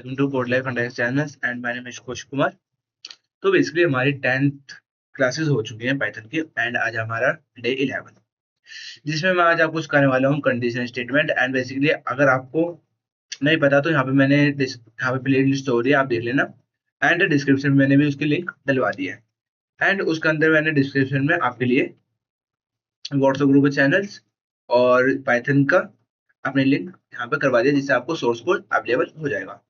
Welcome to code life under channels and my name is Kush Kumar. तो basically हमारी 10th classes हो चुकी हैं पाइथन की एंड आज हमारा डे 11 जिसमें मैं आज आपको सिखाने वाला हूँ कंडीशन स्टेटमेंट। एंड बेसिकली अगर आपको नहीं पता तो यहाँ पे यहाँ पे प्ले लिस्ट हो रही है, आप देख लेना। एंड डिस्क्रिप्शन में मैंने भी उसकी लिंक डलवा दी है। एंड उसके अंदर मैंने डिस्क्रिप्शन में आपके लिए व्हाट्सएप ग्रुप चैनल्स और पाइथन का अपने लिंक यहाँ पे करवा दिया, जिससे आपको सोर्स कोड अवेलेबल हो जाएगा।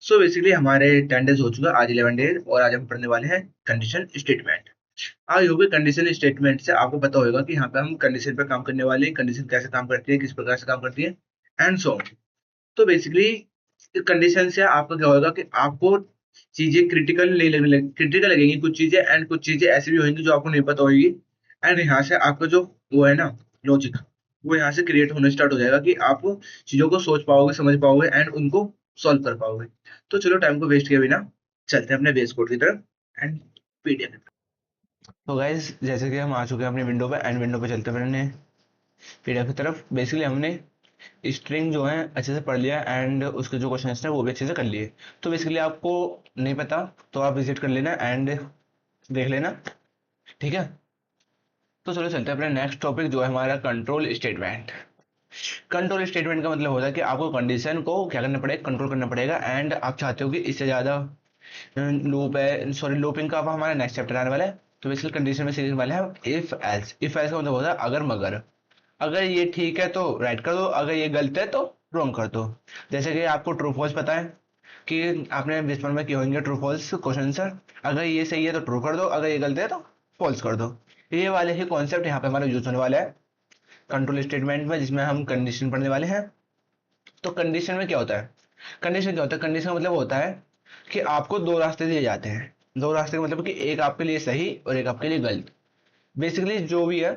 सो बेसिकली हमारे 10 डेज हो चुका है, आज 11 डेज, और आज हम पढ़ने वाले हैं कंडीशन स्टेटमेंट। आज होगी कंडीशन स्टेटमेंट से आपको पता होगा कि यहाँ पे हम कंडीशन पे काम करने वाले हैं, कंडीशन कैसे काम करती है, किस प्रकार से काम करती है एंड सो ऑन। तो बेसिकली कंडीशन से आपका क्या होगा कि आपको चीजें क्रिटिकल नहीं लगने लग क्रिटिकल लगेंगी कुछ चीजें, एंड कुछ चीजें ऐसी भी होंगी जो आपको नहीं पता होगी। एंड यहाँ से आपका जो वो है ना लॉजिक, वो यहाँ से क्रिएट होना स्टार्ट हो जाएगा कि आप चीजों को सोच पाओगे, समझ पाओगे एंड उनको सॉल्व कर पाओगे। तो चलो टाइम को वेस्ट किए बिना चलते हैं अपने बेस कोड की तरफ एंड पीडीएफ। तो गाइज जैसे कि हम आ चुके हैं अपनी विंडो पे एंड विंडो पे चलते हैं अपने पीडीएफ की तरफ। बेसिकली हमने स्ट्रिंग जो है अच्छे से पढ़ लिया एंड उसके जो क्वेश्चन है वो भी अच्छे से कर लिए। तो बेसिकली आपको नहीं पता तो आप विजिट कर लेना एंड देख लेना, ठीक है। तो चलो चलते हैं अपने नेक्स्ट टॉपिक जो है हमारा कंट्रोल स्टेटमेंट। कंट्रोल स्टेटमेंट का मतलब होता है कि आपको कंडीशन को क्या करना पड़ेगा, कंट्रोल करना पड़ेगा। एंड आप चाहते हो कि इससे ज्यादा लूप है, सॉरी लूपिंग का अब हमारा नेक्स्ट चैप्टर आने वाला है। तो बेसिकली कंडीशन में सीखने वाले हैं इफ एल्स। इफ एल्स का मतलब होता है अगर मगर। अगर ये ठीक है तो राइट कर दो, अगर ये गलत है तो रॉन्ग कर दो। जैसे कि आपको ट्रू फॉल्स पता है कि आपने बचपन में किए होंगे ट्रू फॉल्स क्वेश्चन आंसर। अगर ये सही है तो ट्रू कर दो, अगर ये गलत है तो फॉल्स कर दो। ये वाले ही कॉन्सेप्ट यहाँ पे हमारा यूज होने वाला है कंट्रोल स्टेटमेंट में, जिसमें हम कंडीशन पढ़ने वाले हैं। तो कंडीशन में क्या होता है, कंडीशन क्या होता है, कंडीशन का मतलब होता है कि आपको दो रास्ते दिए जाते हैं। दो रास्ते का मतलब कि एक आपके लिए सही और एक आपके लिए गलत। बेसिकली जो भी है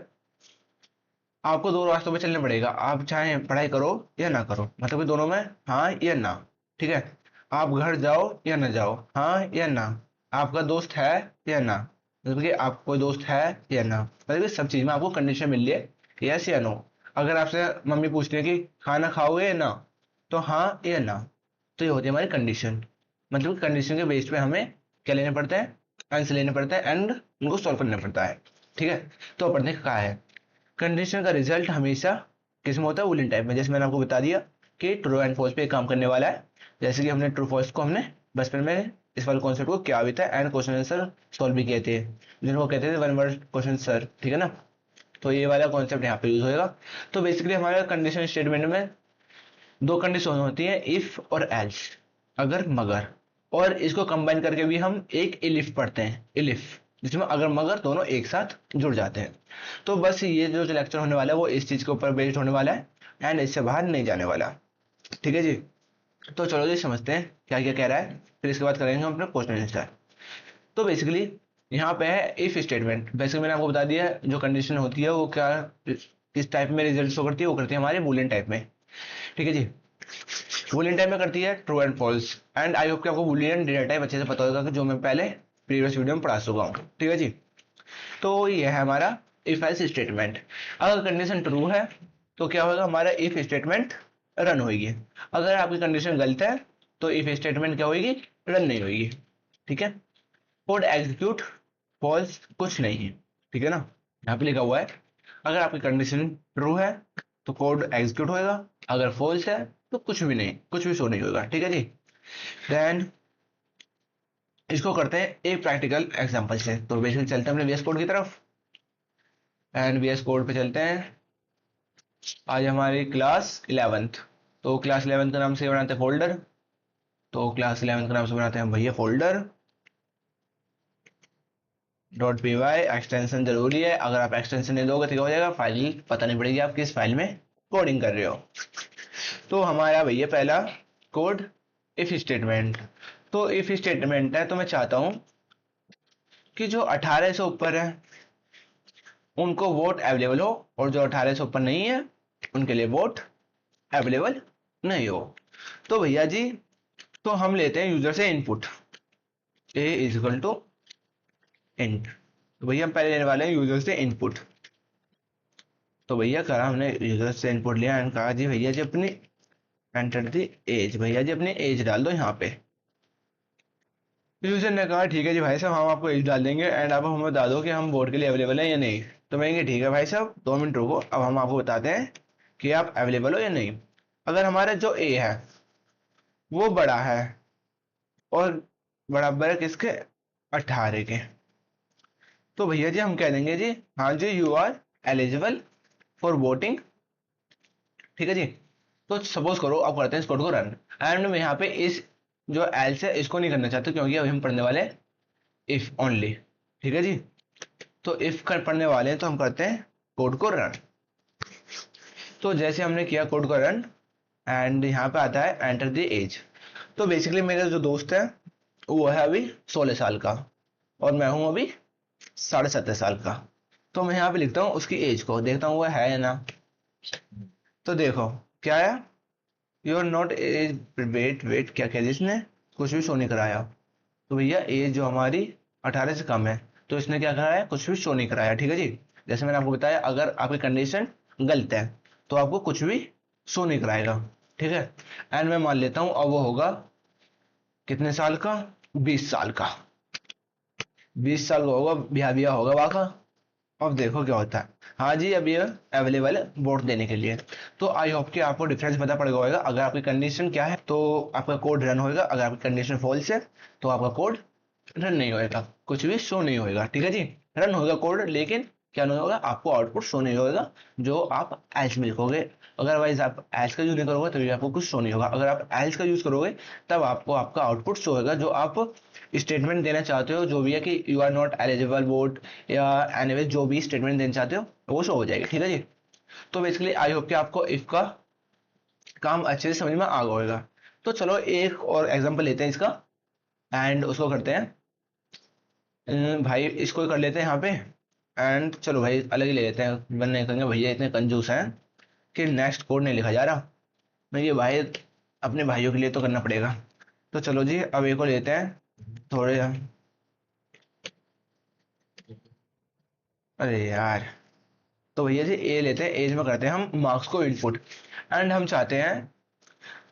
आपको दो रास्तों पे चलना पड़ेगा, आप चाहे पढ़ाई करो या ना करो, मतलब कि दोनों में हाँ या ना, ठीक है। आप घर जाओ या ना जाओ, हाँ या ना। आपका दोस्त है या ना, मतलब कि आपका कोई दोस्त है या ना, मतलब कि सब चीज में आपको कंडीशन मिल रही है यस या नो। अगर आपसे मम्मी पूछती है कि खाना खाओगे या ना, तो हाँ या ना। तो ये होती है हमारी कंडीशन। मतलब कंडीशन के बेस पे हमें क्या लेना पड़ता है, आंसर लेना पड़ता है एंड उनको सॉल्व करना पड़ता है, ठीक है। तो पढ़ने का कहा है कंडीशन का रिजल्ट हमेशा किस में होता है, बूलियन टाइप में। जैसे मैंने आपको बता दिया कि ट्रू एंड फॉल्स पे काम करने वाला है। जैसे कि हमने ट्रू फॉल्स को हमने बचपन में इस वाले कॉन्सेप्ट को किया भी था एंड क्वेश्चन आंसर सॉल्व भी किए थे, जिनको कहते थे वन वर्ड क्वेश्चन सर, ठीक है ना। तो ये वाला कॉन्सेप्ट यहाँ पे यूज होगा। तो बेसिकली हमारे कंडीशन स्टेटमेंट में दो कंडीशन होती है, इफ और एल्स, अगर मगर। और इसको कंबाइन करके भी हम एक इलिफ पढ़ते हैं, इलिफ, जिसमें अगर मगर दोनों एक साथ जुड़ जाते हैं। तो बस ये जो लेक्चर होने वाला है वो इस चीज के ऊपर बेस्ड होने वाला है एंड इससे बाहर नहीं जाने वाला, ठीक है जी। तो चलो जी समझते हैं क्या क्या कह रहा है, फिर इसके बाद करेंगे हम अपना क्वेश्चन आंसर। तो बेसिकली यहाँ पे है इफ स्टेटमेंट। बेसिकली मैंने आपको बता दिया जो कंडीशन होती है वो क्या किस टाइप में रिजल्ट शो करती है, वो करती है हमारे बूलियन टाइप में, ठीक है जी। बूलियन टाइप में करती है true and false. And I hope कि आपको बूलियन डेटा टाइप अच्छे से पता होगा कि जो मैं पहले प्रीवियस वीडियो में पढ़ा चुका हूँ, ठीक है जी। तो ये है हमारा इफ एल्स स्टेटमेंट। अगर कंडीशन ट्रू है तो क्या होगा, हमारा इफ स्टेटमेंट रन होगी। अगर आपकी कंडीशन गलत है तो इफ स्टेटमेंट क्या होगी, रन नहीं होगी, ठीक है। कोड एग्जीक्यूट फॉल्स कुछ नहीं है, ठीक है ना। यहाँ पे लिखा हुआ है अगर आपकी कंडीशन ट्रू है तो कोड एग्जीक्यूट होएगा, अगर फॉल्स है तो कुछ भी नहीं, कुछ भी शो नहीं होगा, ठीक है जी। देन इसको करते हैं एक प्रैक्टिकल एग्जांपल से। तो बेसिकली चलते हैं अपने VS कोड की तरफ एंड VS कोड पे चलते हैं। आज हमारी क्लास 11th। तो क्लास 11th का नाम से बनाते हैं फोल्डर। तो क्लास 11th का नाम से बनाते हैं भैया folder dot P Y. Extension जरूरी है, अगर आप एक्सटेंशन नहीं दोगे तो क्या हो जाएगा, फाइल पता नहीं पड़ेगी आप किस फाइल में कोडिंग कर रहे हो। तो हमारा भैया पहला कोड इफ स्टेटमेंट। तो इफ स्टेटमेंट है तो मैं चाहता हूं कि जो 18 से ऊपर है उनको वोट अवेलेबल हो, और जो 18 से ऊपर नहीं है उनके लिए वोट अवेलेबल नहीं हो। तो भैया जी तो हम लेते हैं यूजर से input a is equal to int. तो भैया हम पहले लेने वाले हैं यूजर से इनपुट। तो भैया करा हमने यूजर से इनपुट लिया एंड कहा जी भैया जी अपनी एंटर द एज, भैया जी अपनी एज डाल दो यहाँ पे। यूजर ने कहा ठीक है जी भाई साहब, हम आपको एज डाल देंगे एंड आप हमें बता दो कि हम बोर्ड के लिए अवेलेबल है या नहीं। तो मैं ठीक है भाई साहब 2 मिनट रुको, अब हम आपको बताते हैं कि आप अवेलेबल हो या नहीं। अगर हमारा जो ए है वो बड़ा है और बराबर है किसके, 18 के, तो भैया जी हम कह देंगे जी हाँ जी you are eligible for voting. ठीक है जी। तो सपोज करो आप करते हैं इस कोड को रन, एंड मैं यहाँ पे इस जो एल्स है इसको नहीं करना चाहते क्योंकि अभी हम पढ़ने वाले हैं इफ ओनली। ठीक है जी। तो इफ कर पढ़ने वाले हैं तो हम करते हैं कोड को रन। तो जैसे हमने किया कोड को रन एंड यहाँ पे आता है एंटर द एज। तो बेसिकली मेरा जो दोस्त है वो है अभी 16 साल का और मैं हूं अभी 17.5 साल का। तो मैं यहाँ पे लिखता हूँ उसकी एज को, देखता हूँ वो है या ना। तो देखो क्या है, you are not age, wait wait क्या कह दिया इसने, कुछ भी शो नहीं कराया। तो भैया एज जो हमारी 18 से कम है तो इसने क्या कराया, कुछ भी शो नहीं कराया। ठीक है जी। जैसे मैंने आपको बताया अगर आपकी कंडीशन गलत है तो आपको कुछ भी शो नहीं कराएगा। ठीक है। एंड मैं मान लेता हूं अब वो होगा कितने साल का, 20 साल का। 20 साल का होगा, ब्याह ब्याह होगा वाका। अब देखो क्या होता है। हाँ जी अब ये अवेलेबल है वोट देने के लिए। तो आई होप कि आपको डिफरेंस पता पड़ गया होगा। अगर आपकी कंडीशन क्या है तो आपका कोड रन होएगा, अगर आपकी कंडीशन फॉल्स है तो आपका कोड रन नहीं होएगा, कुछ भी शो नहीं होएगा। ठीक है जी। रन होगा कोड लेकिन क्या नहीं होगा, आपको आउटपुट शो नहीं होगा जो आप एल्स में लिखोगे। अदरवाइज आप एल्स का यूज नहीं करोगे तभी आपको कुछ शो नहीं होगा। अगर आप एल्स का यूज करोगे तब आपको आपका आउटपुट शो होगा जो आप स्टेटमेंट देना चाहते हो, जो भी है कि you are not eligible vote या एनीवेज जो भी स्टेटमेंट देना चाहते हो वो शो हो जाएगा। ठीक है जी। तो बेसिकली आई होप कि आपको इफ का काम अच्छे से समझ में आ गया होगा। तो चलो एक और एग्जांपल लेते हैं इसका एंड उसको करते हैं। भाई इसको ही कर लेते हैं यहाँ पे एंड चलो भाई अलग ही ले लेते हैं, वरना कहेंगे भैया इतने कंजूस हैं कि नेक्स्ट कोड नहीं लिखा जा रहा। मैं ये भाई अपने भाइयों के लिए तो करना पड़ेगा। तो चलो जी अब एक को लेते हैं थोड़े। अरे यार, तो भैया जी ए लेते हैं, एज में करते हैं हम मार्क्स को इनपुट एंड हम चाहते हैं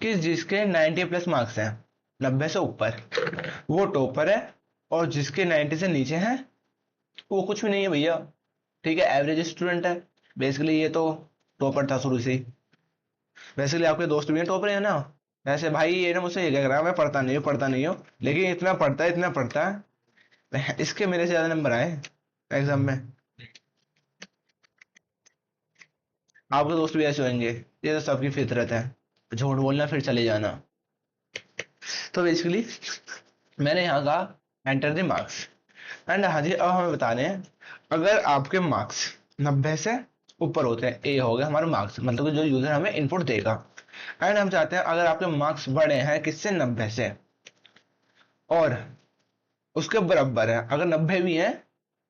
कि जिसके 90 प्लस मार्क्स हैं, 90 से ऊपर, वो टॉपर है और जिसके 90 से नीचे हैं वो कुछ भी नहीं है भैया। ठीक है, एवरेज स्टूडेंट है। बेसिकली ये तो टॉपर था शुरू से ही। बेसिकली आपके दोस्त भी हैं टॉपर है ना। वैसे भाई ये ना मुझसे ये कह रहा है मैं पढ़ता नहीं हूँ लेकिन इतना पढ़ता है इसके मेरे से ज्यादा नंबर आए एग्जाम में। आपके दोस्त भी ऐसे होंगे, ये तो सबकी फितरत है, झूठ बोलना फिर चले जाना। तो बेसिकली मैंने यहाँ कहा एंटर द मार्क्स एंड हाँ जी अब हमें बताने हैं अगर आपके मार्क्स 90 से ऊपर होते हैं, ए हो गया हमारे मार्क्स, मतलब कि जो यूजर हमें इनपुट देगा। एंड हम चाहते हैं अगर आपके मार्क्स बड़े हैं किससे, 90 से, और उसके बराबर है अगर 90 भी है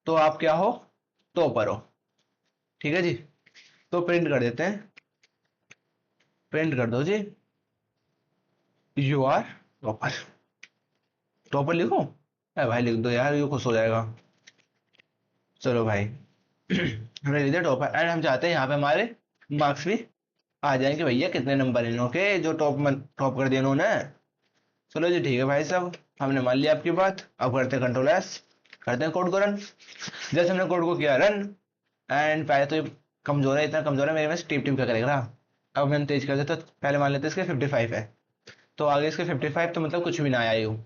तो आप क्या हो, टॉपर हो। ठीक है जी। तो प्रिंट कर देते हैं, प्रिंट कर दो जी यू आर टॉपर। टॉपर लिखो, अरे भाई लिख दो यार, ये खुश हो जाएगा। चलो भाई हमने लिख दिया टॉपर एंड हम चाहते हैं यहाँ पे हमारे मार्क्स भी आ जाएंगे भैया कितने नंबर इन्होंने जो टॉप कर दिया इन्होंने। चलो जी ठीक है भाई साहब, हमने मान लिया आपकी बात। अब करते हैं कंट्रोल एस, करते हैं कोड को रन। जैसे हमने कोड को किया रन एंड पहले तो ये कमजोर है, इतना कमजोर है मेरे में टिप टिप क्या करेगा। अब मैंने तेज कर दिया तो पहले मान लेते हैं इसके 55 है, तो आगे इसके 55 तो मतलब कुछ भी ना आया यूं।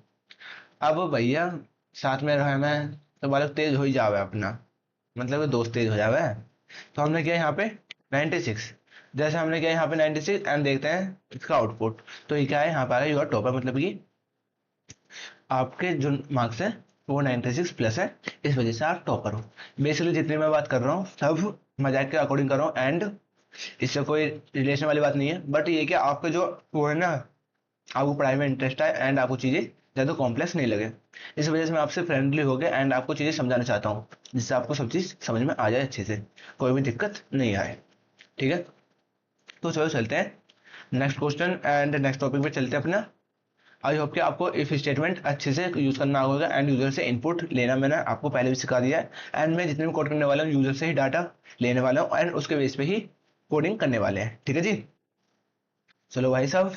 अब भैया साथ में रहे मैं तो बालक तेज हो ही जावे अपना, मतलब कि दोस्त तेज हो जावे। तो हमने किया यहाँ पे 96। जैसे हमने किया यहाँ पे 96 एंड देखते हैं इसका आउटपुट। तो ये क्या है, यहाँ पे आ रहा है यू आर टॉपर, मतलब कि आपके जो मार्क्स है वो 96 प्लस है, इस वजह से आप टॉपर हो। बेसिकली जितनी मैं बात कर रहा हूँ सब मजाक के अकॉर्डिंग कर रहा हूँ एंड इससे कोई रिलेशन वाली बात नहीं है। बट ये कि आपका जो वो है ना, आपको पढ़ाई में इंटरेस्ट है एंड आपको चीजें ज्यादा कॉम्प्लेक्स नहीं लगे, इस वजह से मैं आपसे फ्रेंडली हो गया एंड आपको चीजें समझाना चाहता हूँ जिससे आपको सब चीज समझ में आ जाए अच्छे से, कोई भी दिक्कत नहीं आए। ठीक है। तो चलो चलते हैं next question and next topic पे चलते हैं अपना। आई होप कि आपको इफ स्टेटमेंट अच्छे से यूज करना होगा एंड यूजर से इनपुट लेना मैंने आपको पहले भी सिखा दिया है। एंड मैं जितने भी कोड करने वाला हूँ यूजर से ही डाटा लेने वाला हूँ एंड उसके बेस पे ही कोडिंग करने वाले हैं। ठीक है जी। चलो भाई साहब,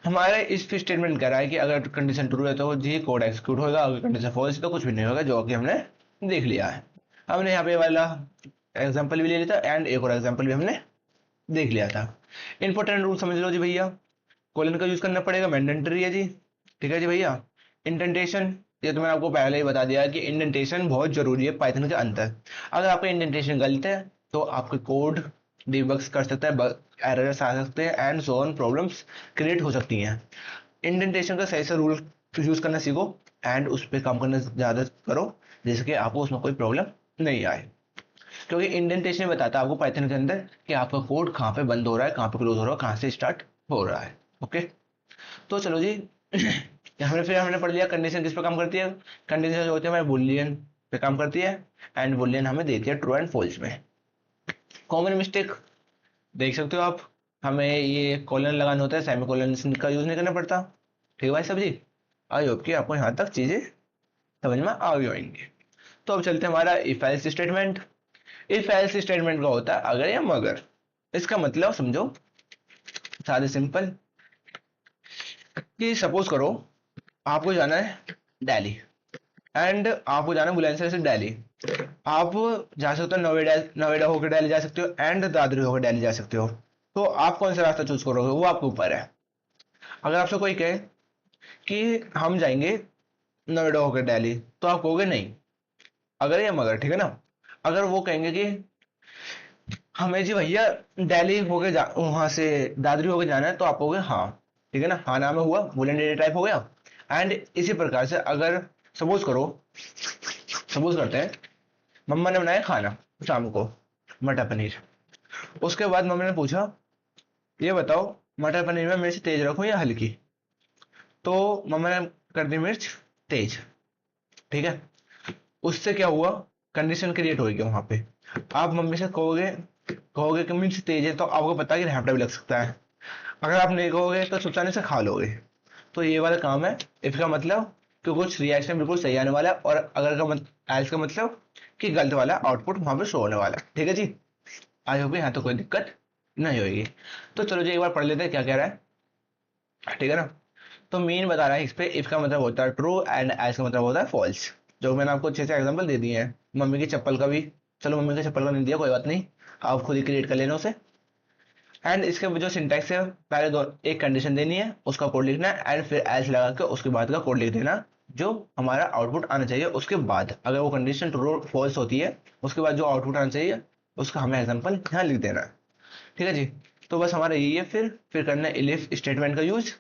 हमारे इस स्टेटमेंट कह रहा है कि अगर कंडीशन ट्रू है तो जी कोड एग्जीक्यूट होगा, अगर कंडीशन फॉल्स है तो कुछ भी नहीं होगा, जो कि हमने देख लिया है। हमने यहाँ पे वाला एग्जांपल भी ले लिया था एंड एक और एग्जांपल भी हमने देख लिया था। इंपॉर्टेंट रूल समझ लो जी भैया, कोलन का यूज करना पड़ेगा, मैंडेटरी है जी। ठीक है जी भैया। इंडेंटेशन, ये तो मैंने आपको पहले ही बता दिया है कि इंडेंटेशन बहुत जरूरी है पाइथन के अंदर। अगर आपका इंडेंटेशन गलत है तो आपके कोड डिबग्स कर सकता है, एरर्स आ सकते हैं and so on, problems create हो सकती हैं। इंडेंटेशन का सही से रूल यूज करना सीखो एंड उस पर काम करना ज्यादा करो, जिससे कि आपको उसमें कोई प्रॉब्लम नहीं आए। क्योंकि इंडेंटेशन बताता है आपको पाइथन के अंदर कि आपका कोड कहाँ पे बंद हो रहा है, कहाँ पे क्लोज हो रहा है, कहाँ से स्टार्ट हो रहा है। ओके, तो चलो जी हमने पढ़ लिया कंडीशन किस पे काम करती है। कंडीशन जो होती है हमारे बुलियन पे काम करती है एंड बुलियन हमें देती है ट्रू एंड फॉल्स में। कॉमन मिस्टेक देख सकते हो आप, हमें ये कॉलन लगाना होता है, सेमी कॉलन का यूज नहीं करना पड़ता। ठीक है भाई साहब जी, आई होप कि आपको यहाँ तक चीजें समझ में आ गई होंगी। तो अब चलते हैं हमारा if else statement. If else statement का होता है अगर या मगर। इसका मतलब समझो, सारे सिंपल, कि सपोज करो आपको जाना है दिल्ली एंड आपको जाना है बुलंदशहर से दिल्ली। आप जा सकते हो नोएडा, नोएडा होकर दिल्ली जा सकते हो एंड दादरी होकर दिल्ली जा सकते हो। तो आप कौन सा रास्ता चूज करोगे वो आपके ऊपर है। अगर आपसे कोई कहे कि हम जाएंगे नोएडा होकर दिल्ली तो आप कहोगे नहीं, अगर या मगर। ठीक है ना। अगर वो कहेंगे कि हमें जी भैया दिल्ली होके वहां से दादरी होके जाना है तो आप कहोगे हाँ। ठीक है ना, हाँ नाम हुआ वुलन डेटा टाइप हो गया। एंड इसी प्रकार से अगर सपोज करो, सपोज करते हैं मम्मा ने बनाया खाना शाम को, मटर पनीर। उसके बाद मम्मा ने पूछा ये बताओ मटर पनीर में मिर्च तेज रखूं या हल्की। तो मम्मा ने कर दी मिर्च तेज। ठीक है। उससे क्या हुआ, कंडीशन क्रिएट होगी वहां पे। आप मम्मी से कहोगे कहोगे कि मिर्च तेज है तो आपको पता है कि रैपटा भी लग सकता है। अगर आप नहीं कहोगे तो चुपचाने से खा लोगे। तो ये वाला काम है इफ का मतलब कि कुछ रिएक्शन बिल्कुल सही आने वाला है, और अगर का एल्स का मतलब कि गलत वाला आउटपुट वहां पे शो होने वाला है। ठीक है जी, आई होप यहाँ तो कोई दिक्कत नहीं होगी। तो चलो जी एक बार पढ़ लेते हैं क्या कह रहा है। ठीक है ना। तो मेन बता रहा है इस पे इफ का मतलब होता है ट्रू एंड एल्स का मतलब होता है फॉल्स, जो मैंने आपको अच्छे से एग्जांपल दे दिए हैं। मम्मी की चप्पल का भी, चलो मम्मी की चप्पल का नहीं दिया कोई बात नहीं, आप खुद ही क्रिएट कर लेना उसे। एंड इसके जो सिंटैक्स है, पहले दो एक कंडीशन देनी है, उसका कोड लिखना है एंड फिर एल्स लगा के उसके बाद का कोड लिख देना, जो हमारा आउटपुट आना चाहिए। उसके बाद अगर वो कंडीशन ट्रू फॉल्स होती है उसके बाद जो आउटपुट आना चाहिए उसका हमें एग्जांपल यहाँ लिख देना है। ठीक है जी। तो बस हमारा यही है, फिर करना है इफ स्टेटमेंट का यूज,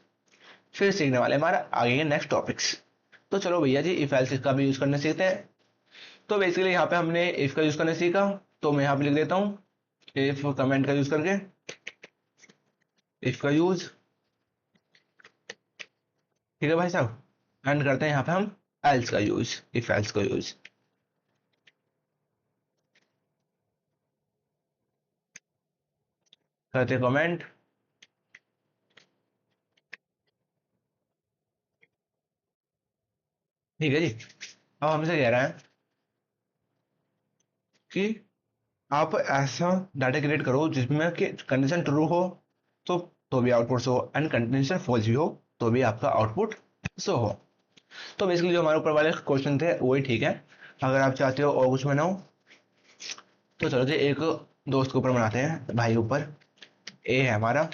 फिर सीखने वाले हमारा आगे के नेक्स्ट टॉपिक्स। तो चलो भैया जी इफ एल्स का भी यूज करना सीखते हैं। तो बेसिकली यहाँ पे हमने इफ का यूज करना सीखा, तो मैं यहाँ पे लिख देता हूँ इफ कमेंट का यूज करके, इफ का यूज। ठीक है भाई साहब। एंड करते हैं यहाँ पे हम एल्स का यूज, इफ एल्स का यूज करते हैं कमेंट। ठीक है जी। अब हमसे कह रहा है कि आप ऐसा डाटा क्रिएट करो जिसमें कि कंडीशन ट्रू हो तो भी आउटपुट शो हो एंड कंडीशन फॉल्स भी हो तो भी आपका आउटपुट शो हो। तो बेसिकली जो हमारे ऊपर वाले क्वेश्चन थे वही ठीक है। अगर आप चाहते हो और कुछ बनाओ तो चलो जी एक दोस्त के ऊपर बनाते हैं, भाई के ऊपर। ए है हमारा,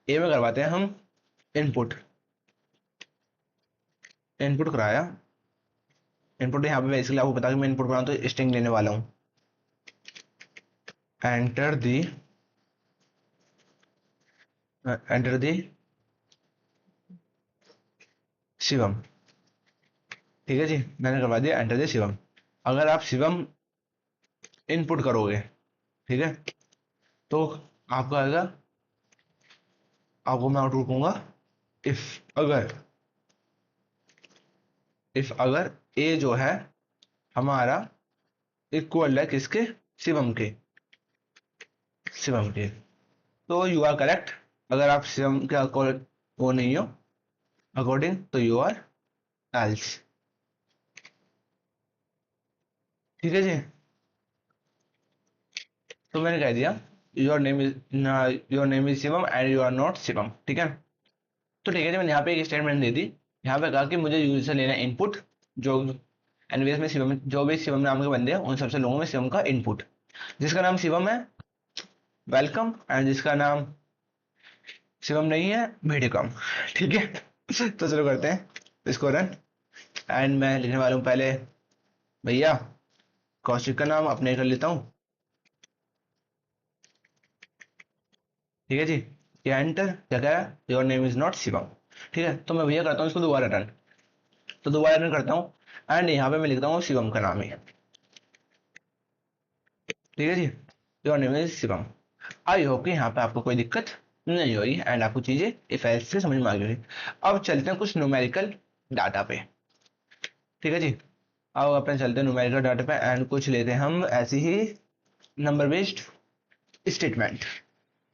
ए में करवाते हैं हम इनपुट। इनपुट कराया, इनपुट यहाँ पे बेसिकली आपको पता है कि मैं इनपुट बनाऊँ तो स्ट्रिंग लेने वाला हूँ। Enter the, enter the Shivam. ठीक है जी, मैंने करवा दिया एंटर दी शिवम। अगर आप शिवम इनपुट करोगे, ठीक है, तो आपका आएगा, आपको मैं आउटपुट दूंगा इफ अगर, इफ अगर ए जो है हमारा इक्वल है किसके, शिवम के, शिवम के। तो यू आर करेक्ट। अगर आप शिवम के वो नहीं हो अकॉर्डिंग तो यू आर एल्स। ठीक है जी। तो मैंने कह दिया your name is Shivam and you are not Shivam, ठीक है। तो ठीक है जी, मैंने यहाँ पे एक स्टेटमेंट दे दी। यहाँ पे कहा कि मुझे यूजर से लेना इनपुट, जो एनवीएस में शिवम, जो भी शिवम नाम के बंदे हैं उन सबसे लोगों में शिवम का इनपुट, जिसका नाम शिवम है वेलकम, एंड जिसका नाम शिवम नहीं है वेलकम, ठीक है। तो चलो करते हैं इसको रन। एंड मैं लिखने वाला हूँ पहले भैया कौशिक का नाम अपने कर लेता हूँ, ठीक है जी। ये एंटर क्या कह रहा है, your name is not Shivam, ठीक है। तो मैं भैया करता हूँ इसको दोबारा रन, तो दोबारा रन करता हूँ एंड यहाँ पे मैं लिखता हूँ शिवम का नाम ही, ठीक है जी। Your name is Shivam. I hope कि यहाँ पे आपको कोई दिक्कत नहीं होगी एंड आपको चीजें इफ एल्स से समझ में आ गई। अब चलते हैं कुछ न्यूमेरिकल डाटा पे, ठीक है जी। अब अपन चलते हैं न्यूमेरिकल डाटा पे एंड कुछ लेते हैं हम ऐसी ही नंबर बेस्ड स्टेटमेंट।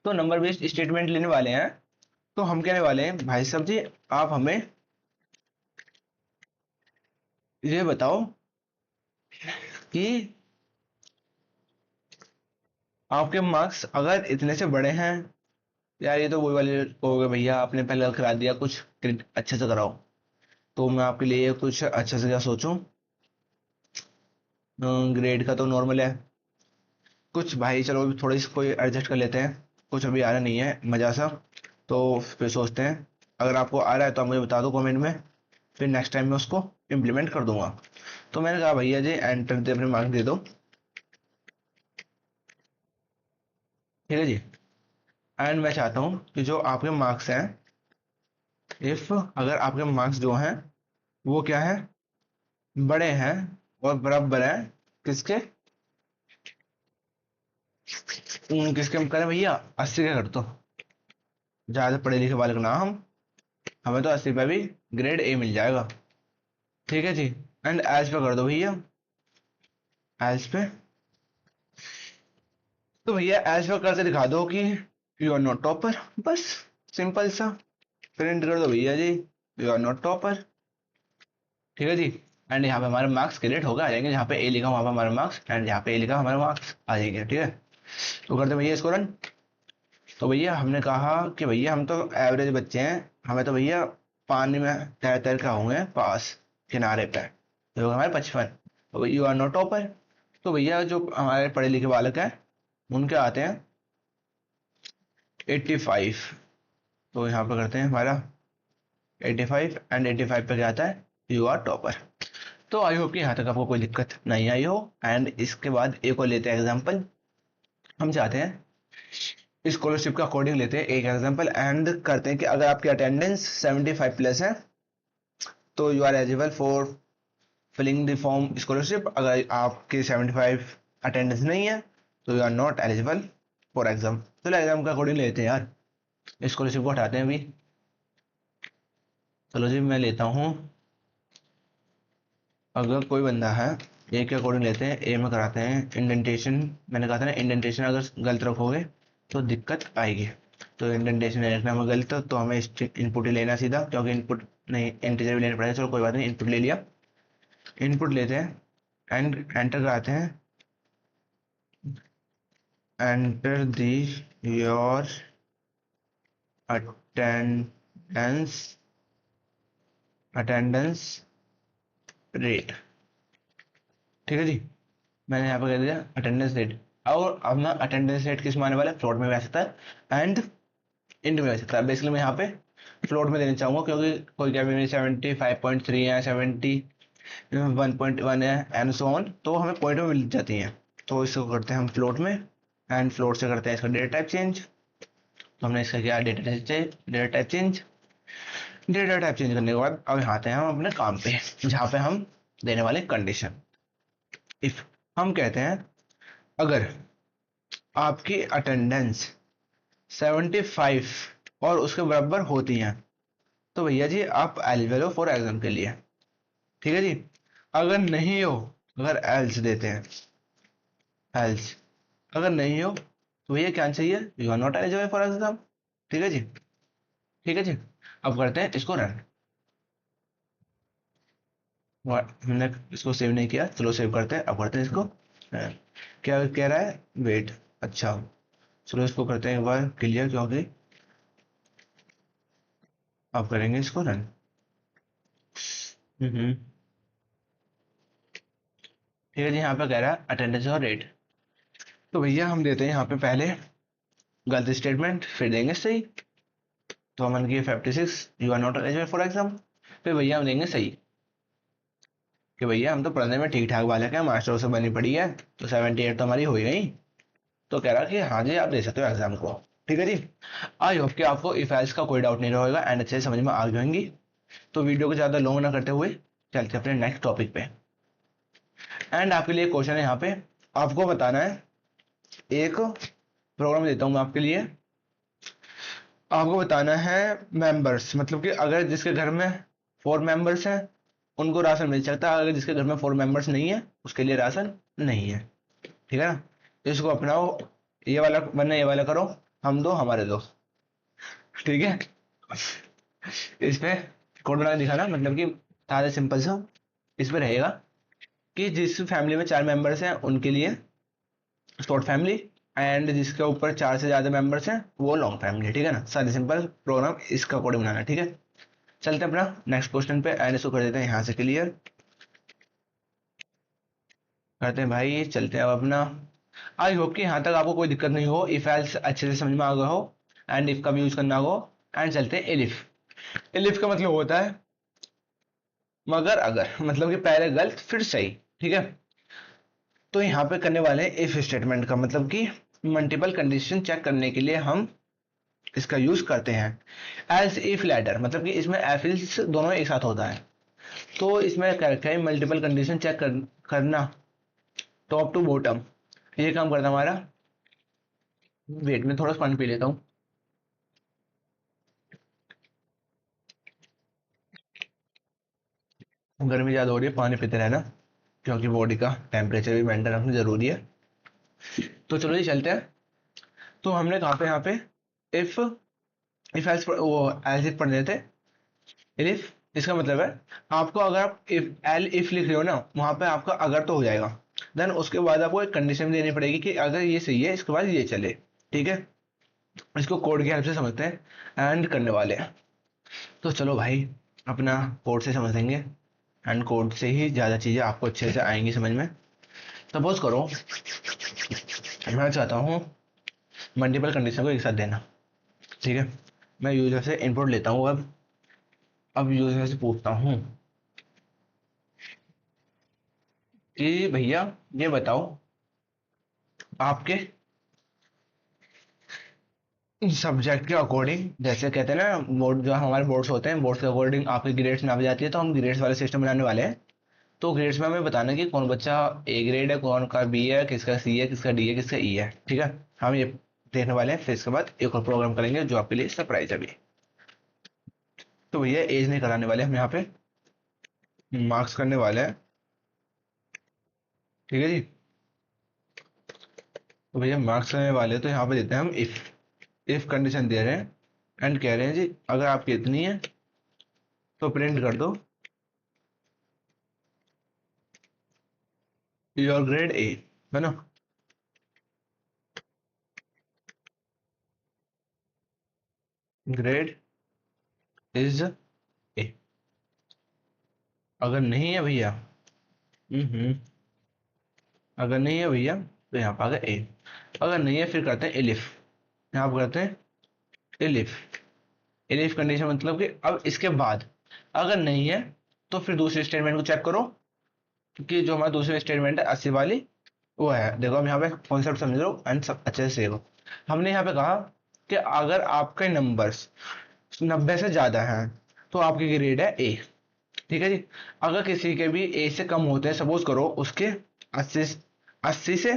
तो नंबर बेस्ड स्टेटमेंट लेने वाले हैं। तो हम कहने वाले हैं भाई साहब जी, आप हमें ये बताओ कि आपके मार्क्स अगर इतने से बड़े हैं, यार ये तो वही वाले हो गए भैया, आपने पहले करा दिया, कुछ अच्छे से कराओ। तो मैं आपके लिए कुछ अच्छे से क्या सोचूं, ग्रेड का तो नॉर्मल है, कुछ भाई चलो अभी थोड़ी सी कोई एडजस्ट कर लेते हैं, कुछ अभी आ रहा नहीं है मजा सा, तो फिर सोचते हैं। अगर आपको आ रहा है तो आप मुझे बता दो कमेंट में, फिर नेक्स्ट टाइम मैं उसको इम्प्लीमेंट कर दूंगा। तो मैंने कहा भैया जी एंटर दे अपने मार्क्स दे दो, ठीक है जी। एंड मैं चाहता हूँ कि जो आपके मार्क्स हैं, इफ अगर आपके मार्क्स जो हैं वो क्या है, बड़े हैं और बराबर है किसके, किसके हम करें भैया 80 के कर दो, ज्यादा पढ़े लिखे वाले का ना हम, हमें तो 80 पे भी ग्रेड ए मिल जाएगा, ठीक है जी। एंड एज पे कर दो भैया, एज पे, तो भैया एज पे करके दिखा दो कि यू आर नॉट टॉपर, बस सिंपल सा प्रिंट कर दो भैया जी, यू आर नॉट टॉपर, ठीक है जी। एंड यहाँ पे हमारे मार्क्स क्रेडिट होकर आ जाएंगे, जहाँ पे ए लिखा वहाँ पे हमारे मार्क्स, एंड यहाँ पे ए लिखा हमारे मार्क्स आ जाएंगे, ठीक है। तो करते भैया इसको रन। तो भैया हमने कहा कि भैया हम तो एवरेज बच्चे हैं, हमें तो भैया पानी में तैर तैर के होंगे पास किनारे पे, तो होगा हमारे 55। तो यू आर नॉट टॉपर। तो भैया जो हमारे पढ़े लिखे बालक हैं उनके आते हैं 85। तो यहाँ पे करते हैं हमारा 85 एंड 85 पे क्या आता है, यू आर टॉपर। तो आई होप कि यहाँ तक आपको कोई दिक्कत नहीं आई हो। एंड इसके बाद एक और लेते हैं एग्जाम्पल। हम चाहते हैं स्कॉलरशिप के अकॉर्डिंग लेते हैं एक एग्जांपल एंड करते हैं कि अगर आपकी अटेंडेंस 75 प्लस है तो you are eligible for filling the form scholarship, अगर आपकी 75 अटेंडेंस नहीं है तो you are not eligible for exam. चलो एग्जाम का अकॉर्डिंग लेते हैं यार, स्कॉलरशिप को हटाते हैं अभी। चलो जी मैं लेता हूँ, अगर कोई बंदा है ए के अकॉर्डिंग लेते हैं, ए में कराते हैं इंडेंटेशन। मैंने कहा था ना इंडेंटेशन अगर गलत रखोगे तो दिक्कत आएगी, तो इंडेंटेशन रखना हमें गलत तो हमें इनपुट ही लेना सीधा, क्योंकि इनपुट नहीं इंटीजर भी लेना पड़ेगा। चलो कोई बात नहीं, इनपुट ले लिया, इनपुट लेते हैं एंड एंटर कराते हैं, enter the your attendance attendance rate, ठीक है जी। मैंने यहाँ पे कह दिया अटेंडेंस रेट, और अब ना अटेंडेंस रेट किस माने वाला है, फ्लोट में भी आ सकता है एंड इंट में आ सकता है। बेसिकली मैं यहाँ पे फ्लोट में देना चाहूंगा, क्योंकि कोई क्या मेरी 75.3 है, 71.1 है एंड सो ऑन, तो हमें पॉइंट में मिल जाती हैं। तो इसको करते हैं हम फ्लोट में एंड फ्लोट से करते हैं इसका डेटा टाइप चेंज। तो हमने इसका किया डेटा टाइप चेंज करने के बाद अब यहाँ आते हैं हम अपने काम पे, जहाँ पे हम देने वाले कंडीशन। इफ हम कहते हैं अगर आपकी अटेंडेंस 75 और उसके बराबर होती हैं तो भैया जी आप एलिजिबल हो फॉर एग्जाम के लिए, ठीक है जी। अगर नहीं हो, अगर एल्स देते हैं, एल्स अगर नहीं हो तो भैया क्या चाहिए, you are not eligible for exam, ठीक है जी, ठीक है जी। अब करते हैं इसको रन। हमने इसको सेव नहीं किया, चलो सेव करते हैं। अब करते हैं इसको run। क्या कह रहा है, वेट, अच्छा चलो इसको करते हैं एक बार क्लियर, क्योंकि अब करेंगे इसको रन। ठीक है जी, यहाँ पे कह रहा है अटेंडेंस और रेट। तो भैया हम देते हैं यहाँ पे पहले गलत स्टेटमेंट, फिर देंगे सही। तो हम की 56 you are not eligible for exam. फिर भैया हम देंगे सही कि भैया हम तो पढ़ने में ठीक ठाक बालक है, मास्टरों से बनी पड़ी है, तो 78 तो हमारी हो ही गई। तो कह रहा कि हाँ जी आप दे सकते हो एग्जाम को। ठीक है जी, आई होप कि आपको इफ एल्स का कोई डाउट नहीं रहेगा एंड अच्छे से समझ में आ जाएंगी। तो वीडियो को ज़्यादा लॉन्ग ना करते हुए चलते अपने नेक्स्ट टॉपिक पे। एंड आपके लिए क्वेश्चन है यहाँ पे, आपको बताना है, एक प्रोग्राम देता हूँ मैं आपके लिए, आपको बताना है मेंबर्स, मतलब कि अगर जिसके घर में 4 मेंबर्स हैं उनको राशन मिल सकता है, अगर जिसके घर में 4 मेंबर्स नहीं है उसके लिए राशन नहीं है। ठीक है ना, इसको अपनाओ, ये वाला वरना ये वाला करो, हम दो हमारे दो। ठीक है, इस पे कोड बना के दिखाना, मतलब कि सारा सिंपल सा इस पे रहेगा कि जिस फैमिली में 4 मेंबर्स हैं उनके लिए शॉर्ट फैमिली, एंड जिसके ऊपर 4 से ज्यादा मेंबर्स हैं वो लॉन्ग फैमिली। ठीक है ना, सारे सिंपल प्रोग्राम इसका कोड बनाना। ठीक है, चलते हैं अपना नेक्स्ट क्वेश्चन पे एंड इसको कर देते हैं यहाँ से क्लियर करते हैं भाई। चलते हैं अब अपना, आई होप कि यहाँ तक आपको कोई दिक्कत नहीं हो, इफ एल्स अच्छे से समझ में आ गया हो एंड इफ का भी यूज करना हो। एंड चलते हैं एलिफ। एलिफ का मतलब होता है मगर अगर, मतलब कि पहले गलत फिर सही। ठीक है, तो यहाँ पे करने वाले हैं इफ स्टेटमेंट का, मतलब कि मल्टीपल कंडीशन चेक करने के लिए हम इसका यूज करते हैं। एल्स इफ लैडर, मतलब कि इसमें एफ इल्स दोनों एक साथ होता है। तो इसमें क्या है, मल्टीपल कंडीशन चेक करना टॉप टू बॉटम, ये काम करता है हमारा। वेट में थोड़ा पानी पी लेता हूँ। गर्मी ज्यादा हो रही है, पानी पीते रहना, क्योंकि बॉडी का टेम्परेचर भी मेंटेन रखना जरूरी है। तो चलो जी चलते हैं। तो हमने कहा पे यहाँ पे इफ इफ एल्स वो एल्स इफ पढ़ रहे थे। इफ इसका मतलब है आपको, अगर आप इफ लिख रहे हो ना, वहां पे आपका अगर तो हो जाएगा, देन उसके बाद आपको एक कंडीशन देनी पड़ेगी कि अगर ये सही है इसके बाद ये चले। ठीक है, इसको कोड की हेल्प से समझते हैं एंड करने वाले हैं। तो चलो भाई अपना कोड से समझ लेंगे, एंड कोड से ही ज़्यादा चीज़ें आपको अच्छे से आएंगी समझ में। सपोज करो मैं चाहता हूँ मल्टीपल कंडीशन को एक साथ देना। ठीक है, मैं यूजर से इनपुट लेता हूँ, अब यूजर से पूछता हूँ कि भैया ये बताओ आपके सब्जेक्ट के अकॉर्डिंग, जैसे कहते हैं ना बोर्ड, जो हमारे बोर्ड्स होते हैं, बोर्ड्स के अकॉर्डिंग आपकी ग्रेड्स नापी जाती है, तो हम ग्रेड्स वाले सिस्टम बनाने वाले हैं। तो ग्रेड्स में हमें बताना है कि कौन बच्चा ए ग्रेड है, कौन का बी है, किसका सी है, किसका डी है, किसका ई है। ठीक है, हम ये देखने वाले हैं, फिर इसके बाद एक और प्रोग्राम करेंगे जो आपके लिए सरप्राइज है अभी। तो भैया एज नहीं कराने वाले हम यहाँ पे, मार्क्स करने वाले हैं। ठीक है जी, तो भैया मार्क्स करने वाले, तो यहाँ पे देते हैं हम इफ कंडीशन दे रहे हैं एंड कह रहे हैं जी अगर आपकी इतनी है तो प्रिंट कर दो योर ग्रेड ए, है ना। Grade is a. अगर नहीं है भैया, हम्म अगर नहीं है भैया तो यहाँ पर आ गया ए। अगर नहीं है फिर करते हैं एलिफ, यहाँ पर करते हैं एलिफ। एलिफ कंडीशन मतलब कि अब इसके बाद अगर नहीं है तो फिर दूसरे स्टेटमेंट को चेक करो, कि जो हमारा दूसरी स्टेटमेंट है 80 वाली वो है। देखो हम यहाँ पे कॉन्सेप्ट समझ लो एंड सब अच्छे से देखो। हमने यहाँ पे कहा कि अगर आपके नंबर्स 90 से ज्यादा हैं तो आपकी ग्रेड है ए। ठीक है जी, अगर किसी के भी ए से कम होते हैं, सपोज करो उसके 80 80 से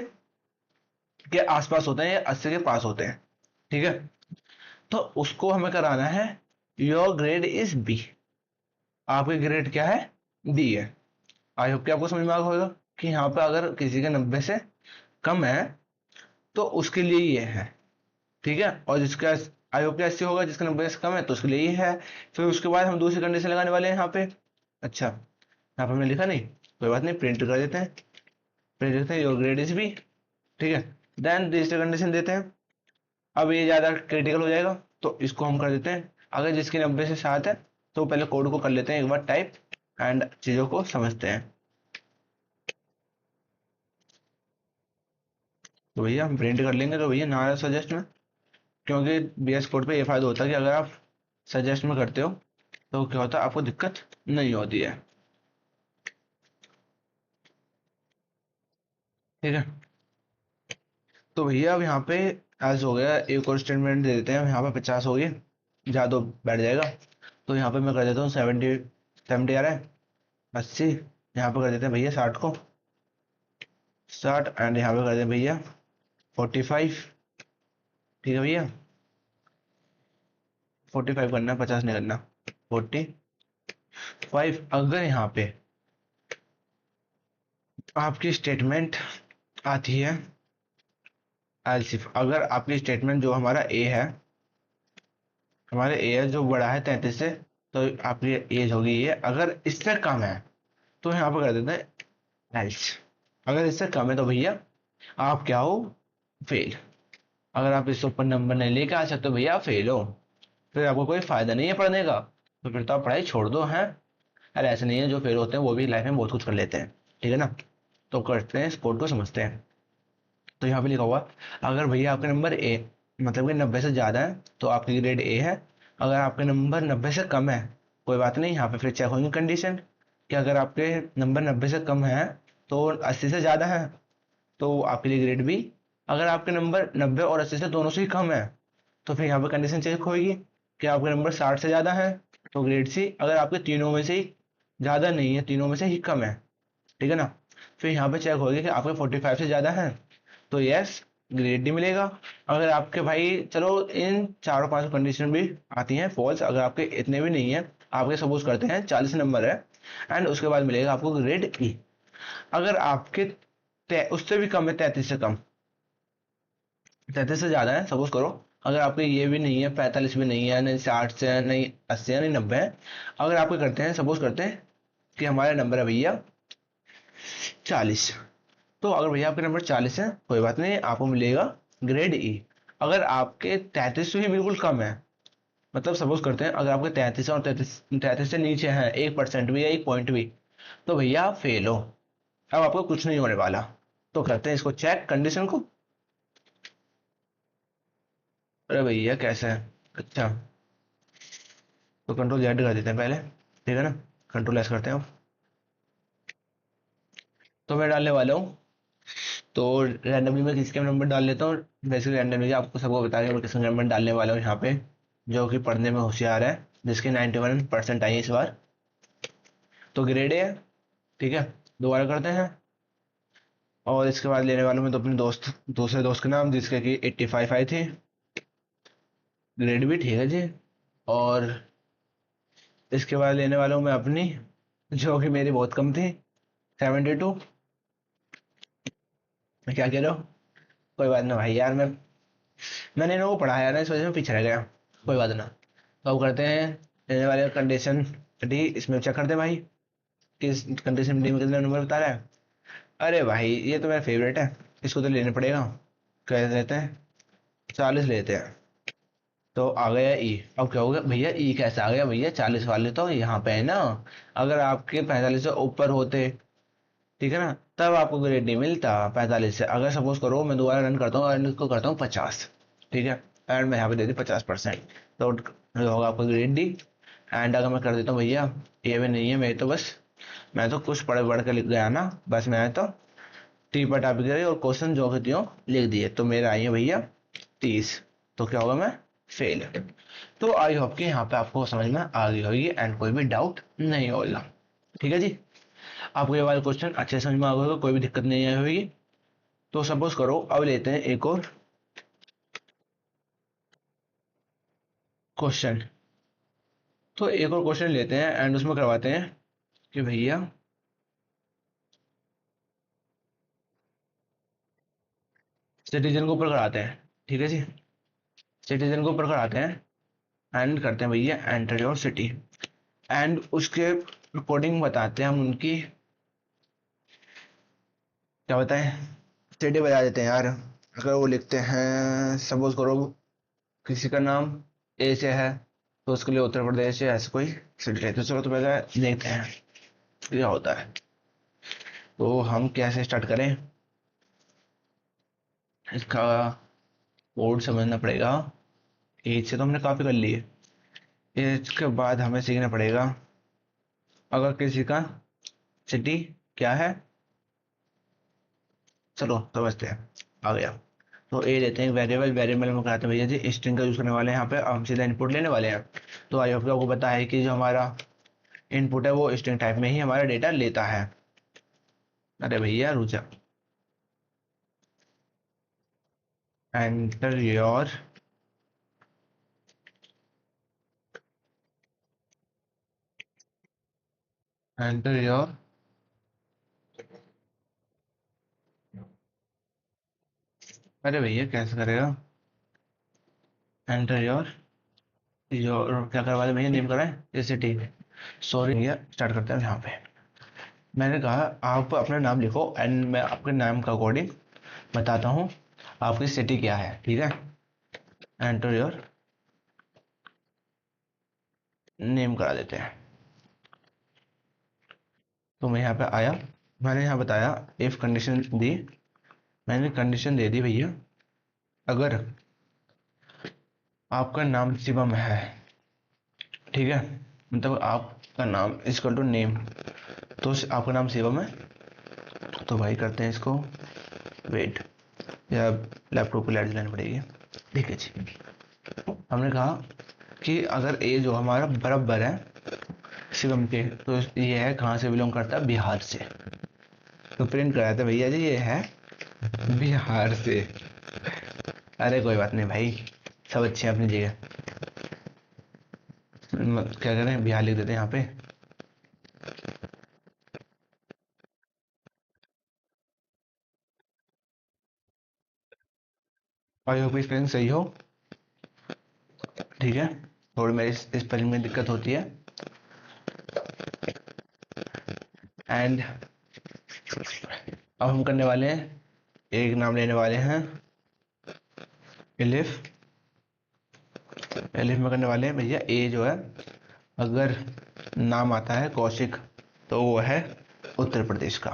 के आसपास होते हैं या 80 के पास होते हैं। ठीक है, तो उसको हमें कराना है योर ग्रेड इज बी, आपकी ग्रेड क्या है, बी है। आई होप कि आपको समझ में आ गया होगा कि यहाँ पे अगर किसी के 90 से कम है तो उसके लिए ये है। ठीक है, और जिसका आई होप कि 80 होगा, जिसका 90 से कम है तो उसके लिए ये है। फिर उसके बाद हम दूसरी कंडीशन लगाने वाले हैं यहाँ पे। अच्छा, यहाँ पे हमने लिखा नहीं, कोई बात नहीं, प्रिंट कर देते हैं। प्रिंट करते हैं योर ग्रेड इज बी। ठीक है, देन तीसरी कंडीशन देते हैं अब ये ज़्यादा क्रिटिकल हो जाएगा, तो इसको हम कर देते हैं, अगर जिसकी 90 से 7 है तो पहले कोड को कर लेते हैं एक बार टाइप एंड चीज़ों को समझते हैं। तो भैया हम प्रिंट कर लेंगे, तो भैया ना सजेस्ट में, क्योंकि बीएस कोड पे ये फायदा होता है कि अगर आप सजेस्ट में करते हो तो क्या होता है, आपको दिक्कत नहीं होती है। ठीक है, तो भैया अब यहाँ पे एज हो गया, एक और स्टेटमेंट दे देते हैं, यहाँ पे 50 हो गए, ज़्यादा बैठ जाएगा, तो यहाँ पे मैं कर देता हूँ 70, 70 आ रहा है, 80, यहाँ पे कर देते हैं भैया 60 को, 60 एंड यहाँ पे कर देते हैं भैया 45। ठीक है भैया, 45 करना है, 50 नहीं करना, 45। अगर यहाँ पे आपकी स्टेटमेंट आती है एल्सिफ, अगर आपकी स्टेटमेंट जो हमारा ए है, हमारे ए है जो बड़ा है 33 से, तो आपकी एज होगी ये, अगर इससे कम है तो यहाँ पे कर देते हैं एल्स। अगर इससे कम है तो भैया आप क्या हो, फेल। अगर आप इससे ऊपर नंबर नहीं लेके आ सकते तो भैया आप फेल हो, फिर आपको कोई फायदा नहीं है पढ़ने का, तो फिर तो आप पढ़ाई छोड़ दो हैं। अरे ऐसे नहीं है, जो फेल होते हैं वो भी लाइफ में बहुत कुछ कर लेते हैं। ठीक है ना, तो करते हैं, स्पोर्ट को समझते हैं। तो यहाँ पे लिखा हुआ, अगर भैया आपके नंबर ए मतलब कि 90 से ज़्यादा है तो आपकी ग्रेड ए है, अगर आपके नंबर 90 से कम है, कोई बात नहीं, यहाँ पे फिर चेक होंगे कंडीशन कि अगर आपके नंबर 90 से कम है तो 80 से ज़्यादा है तो आपके लिए ग्रेड बी, अगर आपके नंबर 90 और 80 से दोनों से ही कम है तो फिर यहाँ पे कंडीशन चेक होगी कि आपके नंबर 60 से ज़्यादा है तो ग्रेड सी, अगर आपके तीनों में से ही ज़्यादा नहीं है, तीनों में से ही कम है, ठीक है ना, फिर यहाँ पे चेक होगी कि आपके 45 से ज़्यादा है तो यस, ग्रेड डी मिलेगा। अगर आपके भाई चलो इन चारों पांच कंडीशन भी आती हैं फॉल्स, अगर आपके इतने भी नहीं है, आपके सपोज करते हैं 40 नंबर है एंड उसके बाद मिलेगा आपको ग्रेड ई। अगर आपके उससे भी कम है, 33 से कम, 33 से ज्यादा है सपोज करो, अगर आपके ये भी नहीं है, 45 भी नहीं है, नहीं 60 से है, नहीं 80 है, नहीं 90 है, अगर आपके करते हैं, सपोज करते हैं कि हमारा नंबर है भैया 40, तो अगर भैया आपके नंबर 40 है कोई बात नहीं, आपको मिलेगा ग्रेड ई। अगर आपके 33 से ही बिल्कुल कम है, मतलब सपोज करते हैं अगर आपके 33 और 33 से नीचे है 1% भी या 1 पॉइंट भी, तो भैया आप फेल हो, अब आपको कुछ नहीं होने वाला। तो करते हैं इसको चेक कंडीशन को। अरे भैया कैसे है, अच्छा, तो कंट्रोल जेड कर देते हैं पहले, ठीक है ना, कंट्रोल एस करते हैं अब। तो मैं डालने वाला हूँ, तो रैंडमली मैं किसके नंबर डाल लेता हूँ, बेसिकली रैंडमली आपको सबको बता के मैं किसके नंबर डालने वाला हूँ यहाँ पे, जो कि पढ़ने में होशियार है, जिसके 91% आई है इस बार, तो ग्रेड ए है। ठीक है, दोबारा करते हैं, और इसके बाद लेने वाला हूँ मैं तो अपने दोस्त, दूसरे दोस्त के नाम जिसके कि 85 आई थी, ग्रेड भी ठीक है जी, और इसके बाद लेने वाला हूँ मैं अपनी, जो कि मेरी बहुत कम थी, 72। मैं क्या कह रहा हूँ, कोई बात ना भाई यार, मैंने इनको पढ़ाया ना, इस वजह से मैं पीछे रह गया, कोई बात ना। तो अब करते हैं लेने वाले कंडीशन डी, इसमें चेक करते हैं भाई किस कंडीशन डी में कितना नंबर बता रहा है। अरे भाई ये तो मेरा फेवरेट है, इसको तो लेना पड़ेगा, कैसे लेते हैं, 40 लेते हैं, तो आ गया ई। अब क्या हो गया भैया, ई कैसे आ गया भैया, 40 वाले तो यहाँ पे है ना, अगर आपके 45 से ऊपर होते, ठीक है ना, तब आपको ग्रेड नहीं मिलता 45 से। अगर सपोज करो मैं दोबारा रन करता हूँ और इसको करता हूँ 50, ठीक है, एंड मैं यहाँ पे दे दी 50%, तो होगा आपको ग्रेड डी। एंड अगर मैं कर देता हूँ भैया, ये भी नहीं है, मैं तो बस, मैं तो कुछ पढ़ पढ़ के लिख गया ना, बस मैं तो टी पर टापिक करी और क्वेश्चन जो के त्यों लिख दिए, तो मेरे आई है भैया 30, तो क्या होगा, मैं फेल। तो आई होप कि यहाँ पे आपको समझ में आ गई होगी एंड कोई भी डाउट नहीं होगा। ठीक है जी, आपको ये वाला क्वेश्चन अच्छे समझ में आ गया होगा, कोई भी दिक्कत नहीं आई होगी। तो सपोज करो अब लेते हैं एक और क्वेश्चन, तो एक और क्वेश्चन लेते हैं एंड उसमें करवाते हैं कि भैया सिटीजन को ऊपर कराते हैं, ठीक है जी, सिटीजन को ऊपर कराते हैं एंड करते हैं भैया एंटर योर सिटी, एंड उसके अकॉर्डिंग बताते हैं हम उनकी, क्या बताएं, सिटी बता देते हैं यार। अगर वो लिखते हैं, सपोज करो किसी का नाम ए से है तो उसके लिए उत्तर प्रदेश या ऐसे कोई सिटी है। तो चलो तो पहले देखते हैं क्या होता है। तो हम कैसे स्टार्ट करें, इसका कोड समझना पड़ेगा। एज से तो हमने काफी कर लिए। एज के बाद हमें सीखना पड़ेगा अगर किसी का सिटी क्या है। चलो समझते हैं, आ गया। तो ए लेते हैं वेरिएबल, वेरिएबल में कहते हैं भैया जी स्ट्रिंग का यूज करने वाले हैं यहाँ पे। अब हम सीधा इनपुट लेने वाले हैं। तो आई होप आपको पता है कि जो हमारा इनपुट है वो स्ट्रिंग टाइप में ही हमारा डेटा लेता है। अरे भैया रुक जा। एंटर योर एंटर योर अरे भैया कैसे करेगा, एंटर योर क्या करवा दे भैया, नेम कराए जैसे ठीक है। सॉरी भैया, स्टार्ट करते हैं यहाँ पे। मैंने कहा आप अपना नाम लिखो एंड मैं आपके नाम का अकॉर्डिंग बताता हूँ आपकी सिटी क्या है, ठीक है। एंटर योर नेम करा देते हैं। तो मैं यहाँ पे आया, मैंने यहाँ बताया इफ कंडीशन दी, मैंने कंडीशन दे दी भैया अगर आपका नाम शिवम है, ठीक है, मतलब आपका नाम इक्वल टू नेम, तो आपका नाम शिवम है। तो भाई करते हैं इसको वेट, या लैपटॉप पे लाइट जलानी पड़ेगी, ठीक है जी। हमने कहा कि अगर ए जो हमारा बराबर है शिवम के, तो ये है कहाँ से बिलोंग करता है, बिहार से। तो प्रिंट कराया था भैया जी ये है बिहार से। अरे कोई बात नहीं भाई, सब अच्छे हैं अपनी जगह। क्या करें, बिहार लिख देते हैं यहाँ पे। आई होप स्पेलिंग सही हो, ठीक है। थोड़ी मेरी स्पेलिंग में दिक्कत होती है। एंड अब हम करने वाले हैं, एक नाम लेने वाले हैं एलिफ। एलिफ में करने वाले हैं भैया ए जो है, अगर नाम आता है कौशिक तो वो है उत्तर प्रदेश का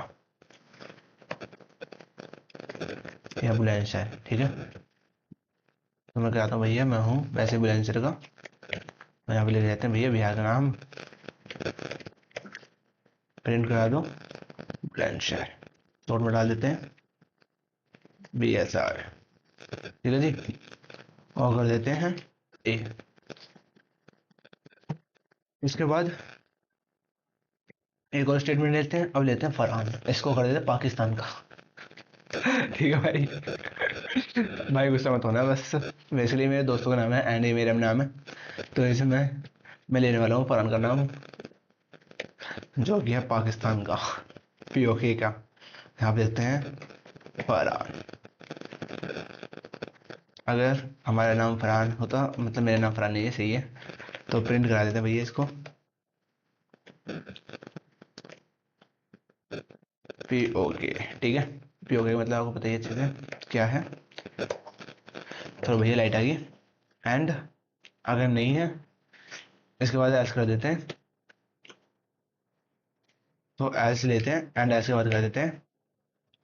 या बुलंदशहर, ठीक है। तो मैं कहता हूँ भैया मैं हूँ वैसे बुलंदशहर का, तो यहाँ पे लिख देते हैं भैया बिहार का नाम, प्रिंट करा दो बुलंदशहर, नोट में डाल देते हैं BSR, ठीक है जी। और कर देते हैं ए। इसके बाद एक और स्टेटमेंट लेते हैं, अब लेते हैं फरहान, इसको कर देते हैं पाकिस्तान का। ठीक है भाई, भाई गुस्सा मत होना बस, बेसिकली मेरे दोस्तों का नाम है एंड ये मेरा नाम है, तो इसे मैं लेने वाला हूँ फरहान का नाम, जो कि है पाकिस्तान का, POK का। यहाँ पे देखते हैं फरहान। अगर हमारा नाम फरहान होता, मतलब मेरा नाम फरहान नहीं है, सही है, तो प्रिंट करा देते हैं भैया इसको POK, ठीक है। POK का मतलब आपको पता ही है अच्छे से क्या है। तो भैया लाइट आ गई। एंड अगर नहीं है, इसके बाद एल्स कर देते हैं। तो एल्स लेते हैं एंड एल्स के बाद कर देते हैं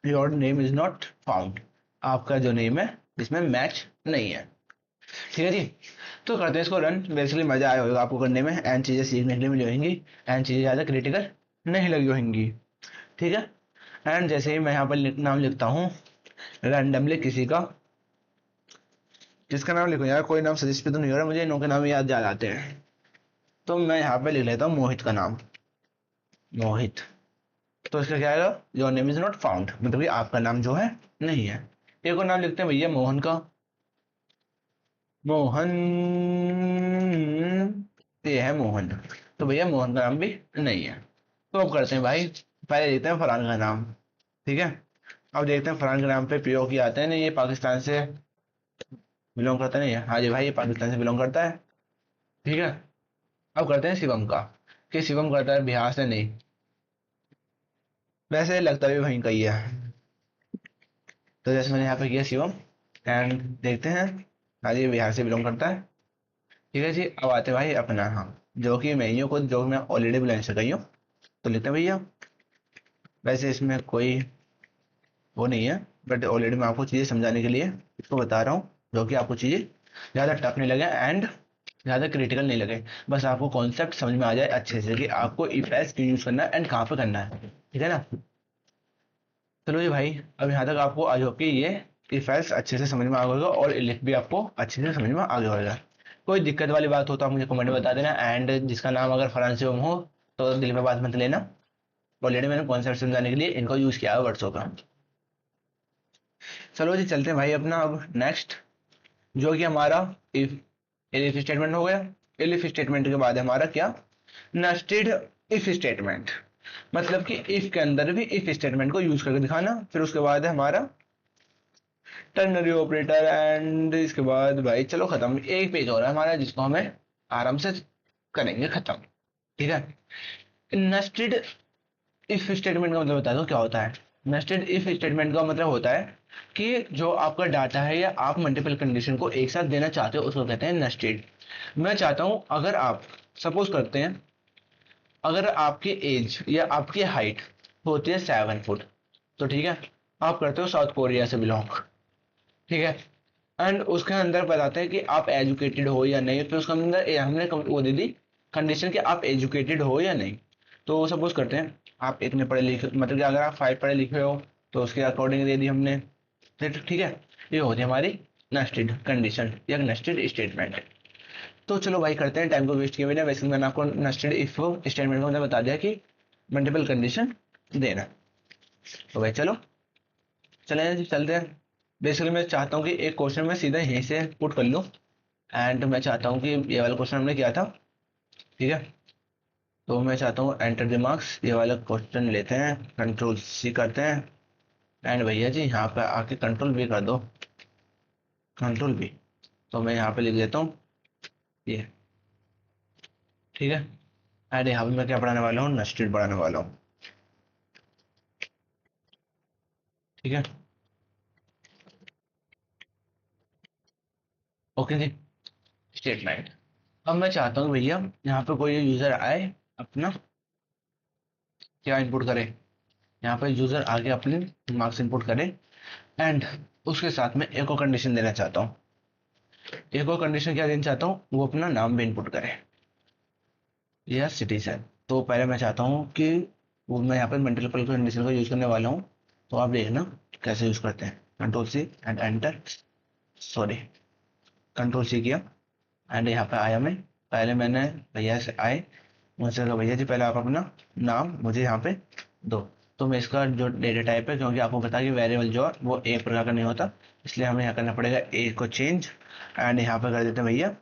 your name is not found, आपका जो नेम है इसमें मैच नहीं है, ठीक है जी। तो करते हैं इसको रन। बेसिकली मजा आया होगा आपको करने में, एंड चीजें सीखने के लिए मिली होंगी, एंड चीजें ज्यादा क्रिटिकल नहीं लगी होंगी, ठीक है। एंड जैसे ही मैं यहाँ पर नाम लिखता हूँ रैंडमली किसी का, जिसका नाम लिखूँ यार, कोई नाम सजेस्ट तो नहीं हो रहा मुझे, इनके नाम याद जा आते हैं। तो मैं यहाँ पे लिख लेता हूँ मोहित का नाम, मोहित। तो इसका क्या आएगा, your name is not found, मतलब कि आपका नाम जो है नहीं है। एक और नाम लिखते हैं भैया मोहन का, मोहन, ये है मोहन, तो भैया मोहन का नाम भी नहीं है। तो अब करते हैं भाई, पहले देखते हैं फरहान का नाम, ठीक है। अब देखते हैं फरहान के नाम पे POK आते हैं ना, ये पाकिस्तान से बिलोंग करता नहीं है, हाँ जी भाई ये पाकिस्तान से बिलोंग करता है, ठीक है। अब करते हैं शिवम का, कि शिवम करता है बिहार से नहीं, वैसे लगता भी वहीं का ही है। तो जैसे मैंने यहाँ पे किया शिवम, एंड देखते हैं हाँ जी, बिहार से बिलोंग करता है। ठीक है जी, अब आते हैं भाई अपना, हाँ, जो कि मैं ही हूँ खुद, जो मैं ऑलरेडी बिलोंग से गई हूँ। तो लिखते हैं भैया, वैसे इसमें कोई वो नहीं है, बट ऑलरेडी मैं आपको चीज़ें समझाने के लिए इसको बता रहा हूँ, जो कि आपको चीज़ें ज़्यादा टफ नहीं लगे एंड ज़्यादा क्रिटिकल नहीं लगे। बस आपको कॉन्सेप्ट समझ में आ जाए अच्छे से कि आपको इफ एल्स क्यों यूज़ करना है एंड कहाँ पे करना है। ठीक है ना। चलो जी भाई, अब यहाँ तक आपको आई होप कि ये इफ एल्स अच्छे से समझ में आ गया होगा और इलिफ भी आपको अच्छे से समझ में आ गया होगा। कोई दिक्कत वाली बात हो तो आप मुझे कमेंट में बता देना, एंड जिसका नाम अगर फरांसी में हो तो दिल में बात मत लेना। ऑलरेडी मैंने कॉन्सेप्ट समझाने के लिए इनको यूज़ किया है वर्ड्सों का। चलो जी चलते हैं भाई अपना अब नेक्स्ट, जो कि हमारा इफ इफ स्टेटमेंट हो गया। इफ स्टेटमेंट के बाद हमारा क्या, नेस्टेड इफ स्टेटमेंट। मतलब कि इफ के अंदर भी इफ स्टेटमेंट को यूज करके दिखाना। फिर उसके बाद है हमारा टर्नरी ऑपरेटर, एंड इसके बाद भाई चलो खत्म, एक पेज हो रहा है हमारा जिसको हमें आराम से करेंगे खत्म। ठीक है। नेस्टेड इफ स्टेटमेंट का मतलब बता दो क्या होता है। नेस्टेड इफ स्टेटमेंट का मतलब होता है कि जो आपका डाटा है या आप मल्टीपल कंडीशन को एक साथ देना चाहते हो उसको कहते हैं नेस्टेड। मैं चाहता हूं अगर आप सपोज करते हैं, अगर आपकी एज या आपकी हाइट होती है 7 फुट, तो ठीक है, आप करते हो साउथ कोरिया से बिलोंग। ठीक है। एंड उसके अंदर बताते हैं कि आप एजुकेटेड हो या नहीं, फिर उसके अंदर हमने वो दे दी कंडीशन कि आप एजुकेटेड हो या नहीं। तो सपोज करते हैं आप इतने पढ़े लिखे, मतलब कि अगर आप 5 पढ़े लिखे हो तो उसके अकॉर्डिंग दे दी हमने। फिर ठीक है, ये होती है हमारी नेस्टेड कंडीशन या नेस्टेड स्टेटमेंट। तो चलो भाई करते हैं टाइम को वेस्ट किए बिना। वैसे मैंने आपको नेस्टेड इफ स्टेटमेंट का मतलब बता दिया कि मल्टीपल कंडीशन देना। तो भाई चलो चले जी चलते हैं। बेसिकली मैं चाहता हूँ कि एक क्वेश्चन मैं सीधा यहीं से पुट कर लूँ, एंड मैं चाहता हूँ कि ये वाला क्वेश्चन हमने किया था। ठीक है। तो मैं चाहता हूँ एंटर द मार्क्स, ये वाला क्वेश्चन लेते हैं, कंट्रोल सी करते हैं, एंड भैया जी यहाँ पे आके कंट्रोल भी कर दो, कंट्रोल भी। तो मैं यहाँ पे लिख देता हूँ ये। ठीक है। एंड यहाँ पे मैं क्या पढ़ाने वाला हूँ, नेस्टेड पढ़ाने वाला हूँ। ठीक है। ओके जी। स्टेटमेंट। अब मैं चाहता हूँ भैया यहाँ पे कोई यूजर आए, अपना क्या इनपुट करे। यहाँ पे यूजर आगे अपने मार्क्स इनपुट करे, एंड उसके साथ में एक और कंडीशन देना चाहता हूँ। एक और कंडीशन क्या देना चाहता हूँ, वो अपना नाम भी इनपुट करे या सिटीजन। तो पहले मैं चाहता हूँ कि वो मैं यहाँ पे मल्टीपल कंडीशन का यूज करने वाला हूँ। तो आप देखना कैसे यूज करते हैं। Control C and enter, sorry, control C किया, एंड यहाँ पे आया मैं। पहले मैंने भैया से आए, मुझसे कहा भैया जी पहले आप अपना नाम मुझे यहाँ पे दो। तो मैं इसका जो डेटा टाइप है, क्योंकि आपको पता है कि वेरिएबल जो है वो एक प्रकार का नहीं होता, इसलिए हमें यहाँ करना पड़ेगा ए को चेंज, एंड यहाँ पे कर देते हैं भैया,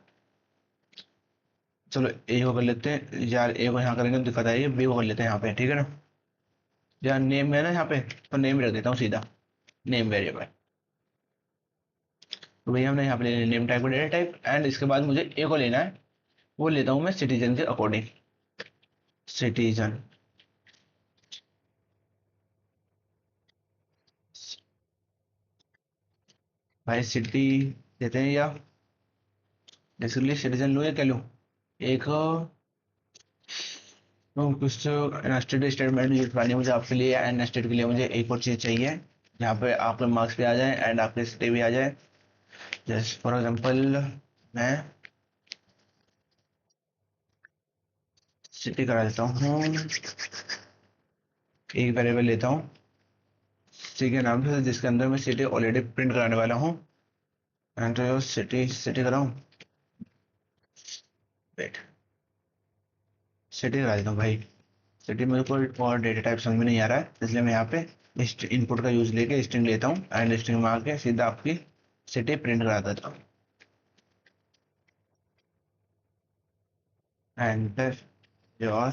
चलो ए को कर लेते हैं यार, ए को यहाँ करेंगे तो दिक्कत आएगी, बी को कर लेते हैं यहाँ पे। ठीक है ना। यार नेम है ना यहाँ पे, तो नेम रख देता हूँ सीधा, नेम वेरिएबल। तो भैया हमने यहाँ पे ले लिया नेम टाइप को डेटा टाइप, एंड इसके बाद मुझे ए को लेना है, वो लेता हूँ मैं सिटीजन के अकॉर्डिंग। सिटीजन, भाई सिटी देते हैं, या बेसिकली सिटीजन लूँ या क्या लूँ, एक कुछ नेस्टेड स्टेटमेंट यूज करनी है मुझे आपके लिए, एंड नेस्टेड के लिए मुझे एक और चीज़ चाहिए जहाँ पे आपके मार्क्स भी आ जाए एंड आपके सिटी भी आ जाए। जैसे फॉर एग्जांपल मैं सिटी करा देता हूँ, एक वेरिएबल लेता हूँ सी के नाम से जिसके अंदर मैं सिटी ऑलरेडी प्रिंट कराने वाला हूँ, एंड सिटी सिटी कराऊँ, वेट, सिटी करा देता हूँ भाई। सिटी मुझे कोई और डेटा टाइप समझ में नहीं आ रहा है, इसलिए मैं यहाँ पे इनपुट का यूज लेके स्ट्रिंग लेता हूँ, एंड स्ट्रिंग में आके सीधा आपकी सिटी प्रिंट करा देता हूँ। Enter your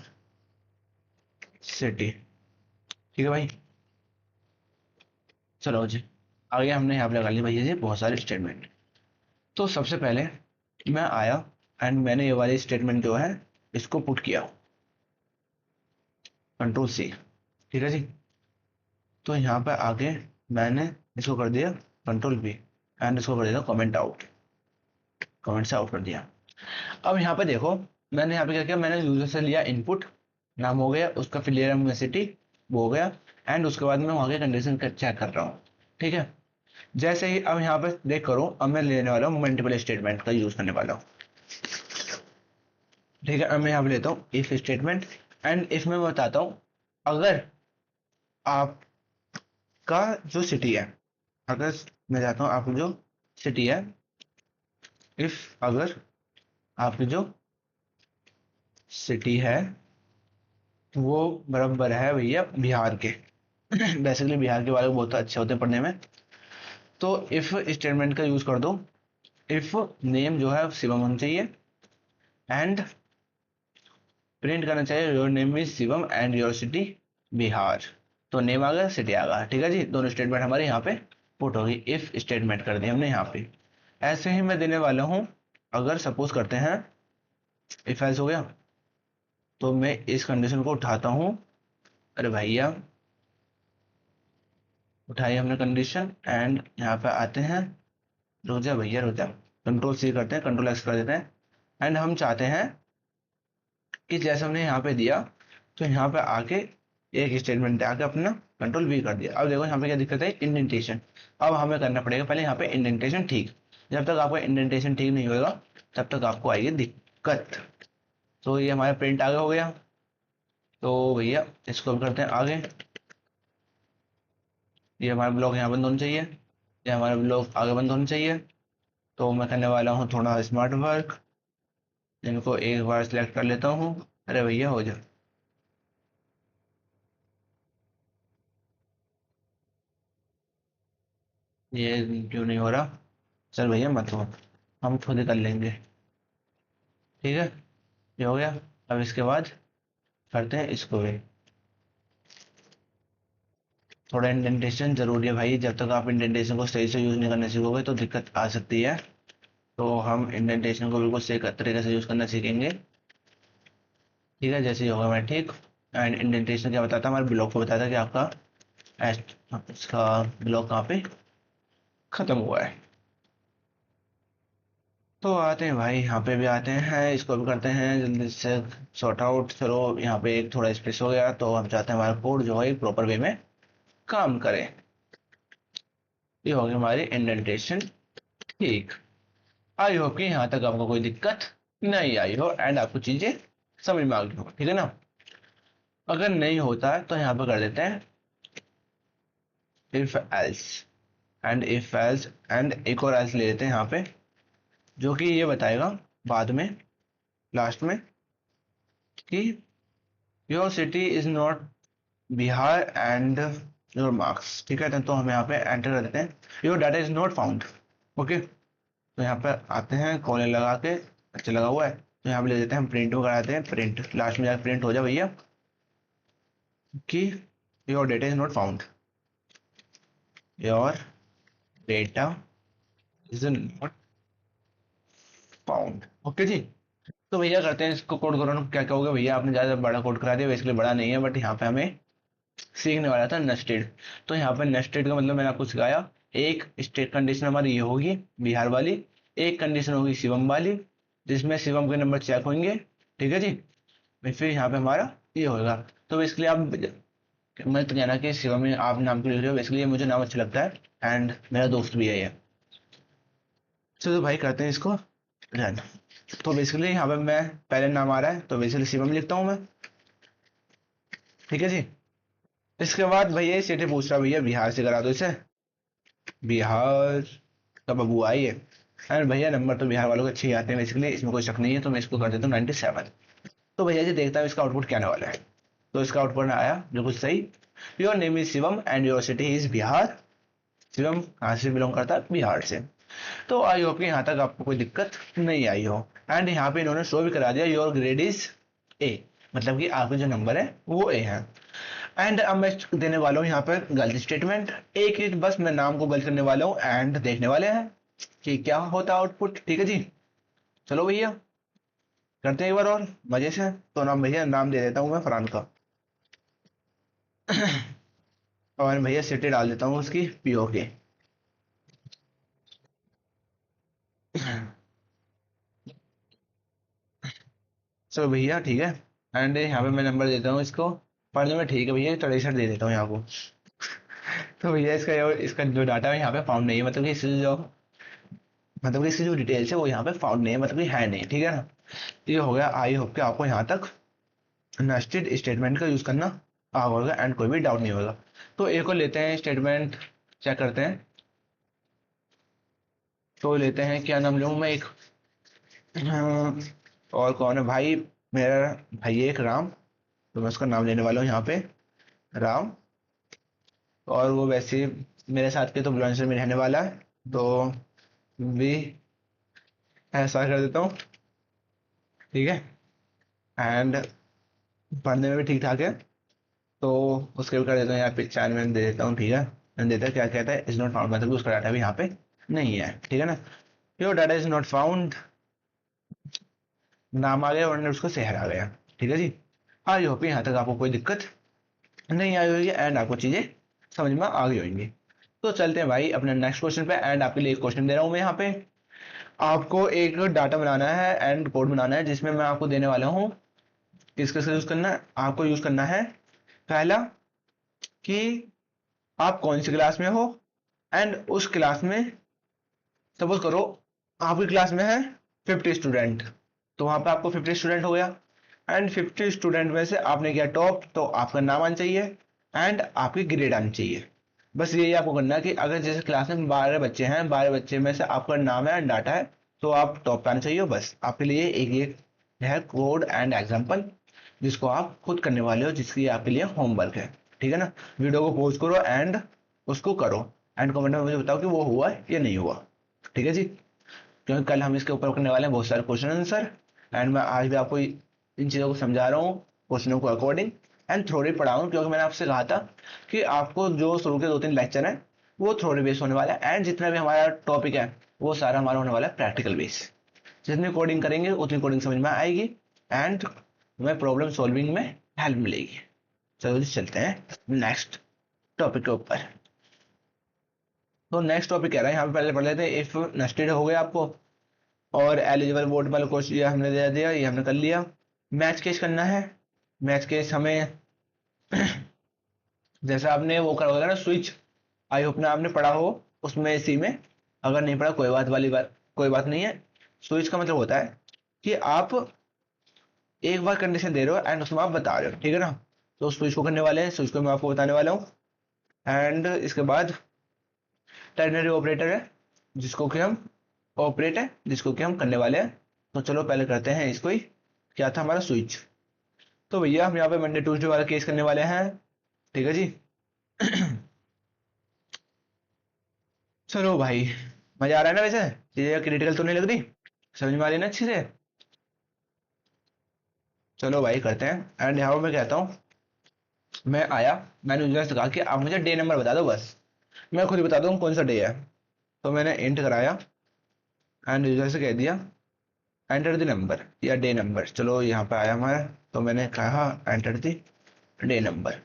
city. ठीक है भाई। चलो जी, आगे हमने यहाँ पे लगा लिया भैया जी बहुत सारे स्टेटमेंट। तो सबसे पहले मैं आया एंड मैंने ये वाली स्टेटमेंट जो है इसको पुट किया, कंट्रोल सी। ठीक है जी। तो यहाँ पे आगे मैंने इसको कर दिया कंट्रोल बी, एंड इसको कर दिया कमेंट आउट। कमेंट से आउट कर दिया। अब यहाँ पे देखो, मैंने यहाँ पे क्या किया, मैंने यूजर से लिया इनपुट, नाम हो गया उसका, फिर ले रहा हूँ सिटी, वो हो गया, एंड उसके बाद मैं वहाँ के कंडीशन चेक कर रहा हूँ। ठीक है, जैसे ही अब यहाँ पे देख करो, अब मैं लेने वाला हूँ मल्टीपल स्टेटमेंट का यूज करने वाला हूँ। ठीक है, अब मैं यहाँ पे लेता हूँ इफ स्टेटमेंट, एंड इफ में बताता हूँ, अगर आपका जो सिटी है, अगर मैं चाहता हूँ आपकी जो सिटी है, इफ अगर आपकी जो सिटी है वो बराबर है भैया बिहार के बेसिकली बिहार के वाले बहुत अच्छे होते हैं पढ़ने में, तो इफ स्टेटमेंट का यूज कर दो। इफ नेम जो है शिवम होना चाहिए, एंड प्रिंट करना चाहिए your name is Shivam and your city Bihar. तो नेम आ गया, सिटी आ गया। ठीक है जी, दोनों स्टेटमेंट हमारे यहाँ पे पुट होगी, इफ स्टेटमेंट कर दी हमने यहाँ पे। ऐसे ही मैं देने वाला हूँ, अगर सपोज करते हैं इफ एल्स हो गया, तो मैं इस कंडीशन को उठाता हूँ। अरे भैया, उठाई हमने कंडीशन, एंड यहाँ पे आते हैं, रुक जा भैया रुक जा, कंट्रोल सी करते हैं, कंट्रोल एक्स कर देते हैं, एंड हम चाहते हैं कि जैसे हमने यहाँ पे दिया, तो यहाँ पे आके एक स्टेटमेंट आके अपना कंट्रोल वी कर दिया। अब देखो यहाँ पे क्या दिक्कत है, इंडेंटेशन। अब हमें करना पड़ेगा पहले यहाँ पे इंडेंटेशन ठीक। जब तक आपका इंडेंटेशन ठीक नहीं होगा, तब तक आपको आएगी दिक्कत। तो ये हमारा प्रिंट आगे हो गया, तो भैया इसको हम करते हैं आगे। ये हमारा ब्लॉक यहाँ बंद होना चाहिए, ये हमारा ब्लॉक आगे बंद होना चाहिए। तो मैं करने वाला हूँ थोड़ा स्मार्ट वर्क, इनको एक बार सिलेक्ट कर लेता हूँ। अरे भैया हो जा, ये क्यों नहीं हो रहा। चल भैया मत हो, हम खुद ही कर लेंगे। ठीक है, ये हो गया। अब इसके बाद करते हैं इसको भी, थोड़ा इंडेंटेशन जरूरी है भाई, जब तक आप इंडेंटेशन को सही से यूज नहीं करना सीखोगे तो दिक्कत आ सकती है। तो हम इंडेंटेशन को बिल्कुल सही तरीके से यूज करना सीखेंगे। ठीक है, जैसे ही होगा मैं ठीक। एंड इंडेंटेशन क्या बताता है, हमारे ब्लॉक को बताता है कि आपका इसका ब्लॉक कहाँ पे खत्म हुआ है। तो आते हैं भाई, यहाँ पे भी आते हैं, इसको भी करते हैं जल्दी से सॉर्ट आउट। चलो यहाँ पे एक थोड़ा स्पेस हो गया, तो हम चाहते हैं हमारा कोड जो है प्रॉपर वे में काम करे। ये होगी हमारी इंडेंटेशन ठीक। आई होप कि यहाँ तक आपको कोई दिक्कत नहीं आई हो, एंड आपको चीजें समझ में आ गई हो। ठीक है ना, अगर नहीं होता है तो यहाँ पे कर देते हैं if else, and if else, and एक और एल्स ले लेते हैं यहाँ पे, जो कि ये बताएगा बाद में, लास्ट में, कि your city is not Bihar and your marks. ठीक है, तो हम यहाँ पे एंटर कर देते हैं, your data is not found. Okay, तो यहाँ पे आते हैं कॉलन लगा के, अच्छा लगा हुआ है, तो यहाँ पे ले देते हैं हम प्रिंट को कराते हैं, प्रिंट लास्ट में जाकर प्रिंट हो जाए भैया कि your data is not found, your data is not found. Okay जी, तो भैया करते हैं इसको कोड करो। क्या क्या होगा भैया, आपने ज्यादा बड़ा कोड करा दिया, बेसिकली बड़ा नहीं है, बट यहाँ पे हमें सीखने वाला था नेस्टेड। तो यहाँ पे नेस्टेड का मतलब मैंने आपको सिखाया, एक स्टेट कंडीशन हमारी ये होगी बिहार वाली, एक कंडीशन होगी शिवम वाली, जिसमें शिवम के नंबर चेक होंगे। ठीक है जी, फिर यहाँ पे हमारा ये होगा। तो बेसिकली आप मैं तो कहना कि शिवम में आप नाम क्यों लिख रहे हो, बेसिकली मुझे नाम अच्छा लगता है, एंड मेरा दोस्त भी है ये। चलो भाई करते हैं इसको रन। तो बेसिकली यहाँ पे मैं पहले नाम आ रहा है, तो बेसिकली शिवम लिखता हूँ मैं। ठीक है जी, इसके बाद भैया ये सिटी पूछ रहा, भैया बिहार से करा दो इसे, बिहार का बबू आई है। एंड भैया नंबर तो बिहार वालों के अच्छे ही आते हैं, बेसिकली इसमें कोई शक नहीं है, तो मैं इसको कर देता हूँ 97। तो भैया जी देखता हूँ इसका आउटपुट क्या आने वाला है। तो इसका आउटपुट आया बिल्कुल सही, your name is Shivam and your city is Bihar. Shivam कहाँ से बिलोंग करता है, बिहार से। तो आई होप कि यहाँ तक आपको कोई दिक्कत नहीं आई हो। एंड यहाँ पे इन्होंने शो भी करा दिया योर ग्रेड इज ए, मतलब कि आपके जो नंबर है वो ए है। एंड अब मैं देने वाला हूँ यहाँ पर गलत स्टेटमेंट, एक एक बस मैं नाम को गलत करने वाला हूँ, एंड देखने वाले हैं कि क्या होता है आउटपुट। ठीक है जी, चलो भैया करते हैं एक बार और मजे से। तो नाम भैया नाम दे देता हूँ मैं फरहान का और भैया सिटी डाल देता हूँ उसकी पीओ के। चलो भैया ठीक है। एंड यहाँ पे मैं नंबर देता हूँ इसको पढ़ने में, ठीक है भैया 63 दे देता हूँ यहाँ को। तो भैया इसका जो डाटा है यहाँ पे फाउंड नहीं है, मतलब कि इसकी जो डिटेल्स है वो यहाँ पे फाउंड नहीं है, मतलब कि है नहीं, ठीक है ना। ये हो गया। आई होप कि आपको यहाँ तक नेस्टेड स्टेटमेंट का यूज करना आ होगा एंड कोई भी डाउट नहीं होगा। तो एक और लेते हैं स्टेटमेंट, चेक करते हैं। तो लेते हैं, क्या नाम लूँ मैं, एक और कौन है भाई, मेरा भाई है एक राम। तो मैं उसका नाम लेने वाला हूँ यहाँ पे, राम। और वो वैसे मेरे साथ के तो बुलंदशहर में रहने वाला है, तो भी ऐसा कर देता हूँ, ठीक है। एंड पढ़ने में भी ठीक ठाक है, तो उसके भी कर देता हूँ यहाँ पे 4 में दे देता हूँ, ठीक है। मैंने देता है, क्या कहता है, इज नॉट फाउंड, मतलब कि उसका डाटा भी यहाँ पे नहीं है, ठीक है ना। Your data is not found, नाम आ गया वरना उसका शहर आ गया, ठीक है जी। आई होप यहाँ तक आपको कोई दिक्कत नहीं आई होगी एंड आपको चीजें समझ में आ गई होंगी। तो चलते हैं भाई अपने नेक्स्ट क्वेश्चन पे। एंड आपके लिए एक क्वेश्चन दे रहा हूँ मैं यहाँ पे। आपको एक डाटा बनाना है एंड कोड बनाना है, जिसमें मैं आपको देने वाला हूँ, किसका यूज करना है, आपको यूज करना है पहला कि आप कौन सी क्लास में हो, एंड उस क्लास में सपोज करो आपकी क्लास में है 50 स्टूडेंट, तो वहां पे आपको 50 स्टूडेंट हो गया। एंड 50 स्टूडेंट में से आपने किया टॉप, तो आपका नाम आना चाहिए एंड आपकी ग्रेड आनी चाहिए। बस यही आपको करना है कि अगर जैसे क्लास में 12 बच्चे हैं, 12 बच्चे में से आपका नाम है एंड डाटा है, तो आप टॉप पे आना चाहिए। बस आपके लिए एक एक है कोड एंड एग्जाम्पल, जिसको आप खुद करने वाले हो, जिसकी आपके लिए होमवर्क है, ठीक है ना। वीडियो को पॉज करो एंड उसको करो, एंड कमेंट में मुझे बताओ कि वो हुआ या नहीं हुआ, ठीक है जी। क्योंकि कल हम इसके ऊपर करने वाले हैं बहुत सारे क्वेश्चन आंसर, एंड मैं आज भी आपको इन चीज़ों को समझा रहा हूँ क्वेश्चनों को अकॉर्डिंग एंड थ्योरी पढ़ाऊँ, क्योंकि मैंने आपसे कहा था कि आपको जो शुरू के 2-3 लेक्चर हैं वो थ्योरी बेस होने वाला है, एंड जितना भी हमारा टॉपिक है वो सारा हमारा होने वाला है प्रैक्टिकल बेस। जितनी कोडिंग करेंगे उतनी कोडिंग समझ में आएगी एंड हमें प्रॉब्लम सॉल्विंग में हेल्प मिलेगी। चलो जी चलते हैं नेक्स्ट टॉपिक के ऊपर। तो नेक्स्ट टॉपिक कह रहा है यहाँ पे, पहले पढ़ लेते हैं। इफ नेस्टेड हो गया आपको, और एलिजिबल वोट वाला क्वेश्चन ये हमने दे दिया, ये हमने कर लिया। मैच केस करना है। मैच केस हमें जैसे आपने वो करा होगा ना स्विच, आई होप ना आपने पढ़ा हो उसमें, इसी में। अगर नहीं पढ़ा कोई बात वाली बात, कोई बात नहीं है। स्विच का मतलब होता है कि आप एक बार कंडीशन दे रहे हो एंड उसमें आप बता रहे हो, ठीक है ना। तो स्विच को करने वाले हैं, स्विच को मैं आपको बताने वाला हूँ। एंड इसके बाद टर्नरी ऑपरेटर है, जिसको कि हम ऑपरेट है जिसको कि हम करने वाले हैं। तो चलो पहले करते हैं इसको ही। क्या था हमारा स्विच। तो भैया हम यहाँ पे मंडे ट्यूसडे वाला केस करने वाले हैं, ठीक है जी। चलो भाई, मजा आ रहा है ना वैसे, चीजें क्रिटिकल तो नहीं लग रही, समझ में आ रही है ना अच्छे से। चलो भाई करते हैं। एंड यहाँ पे मैं कहता हूँ, मैं आया, मैंने यूजर से कहा कि आप मुझे डे नंबर बता दो, बस मैं खुद ही बता दूँ कौन सा डे है। तो मैंने इंट कराया एंड यूजर से कह दिया एंटर द नंबर या डे नंबर। चलो यहाँ पे आया हमारा, तो मैंने कहा enter the day number,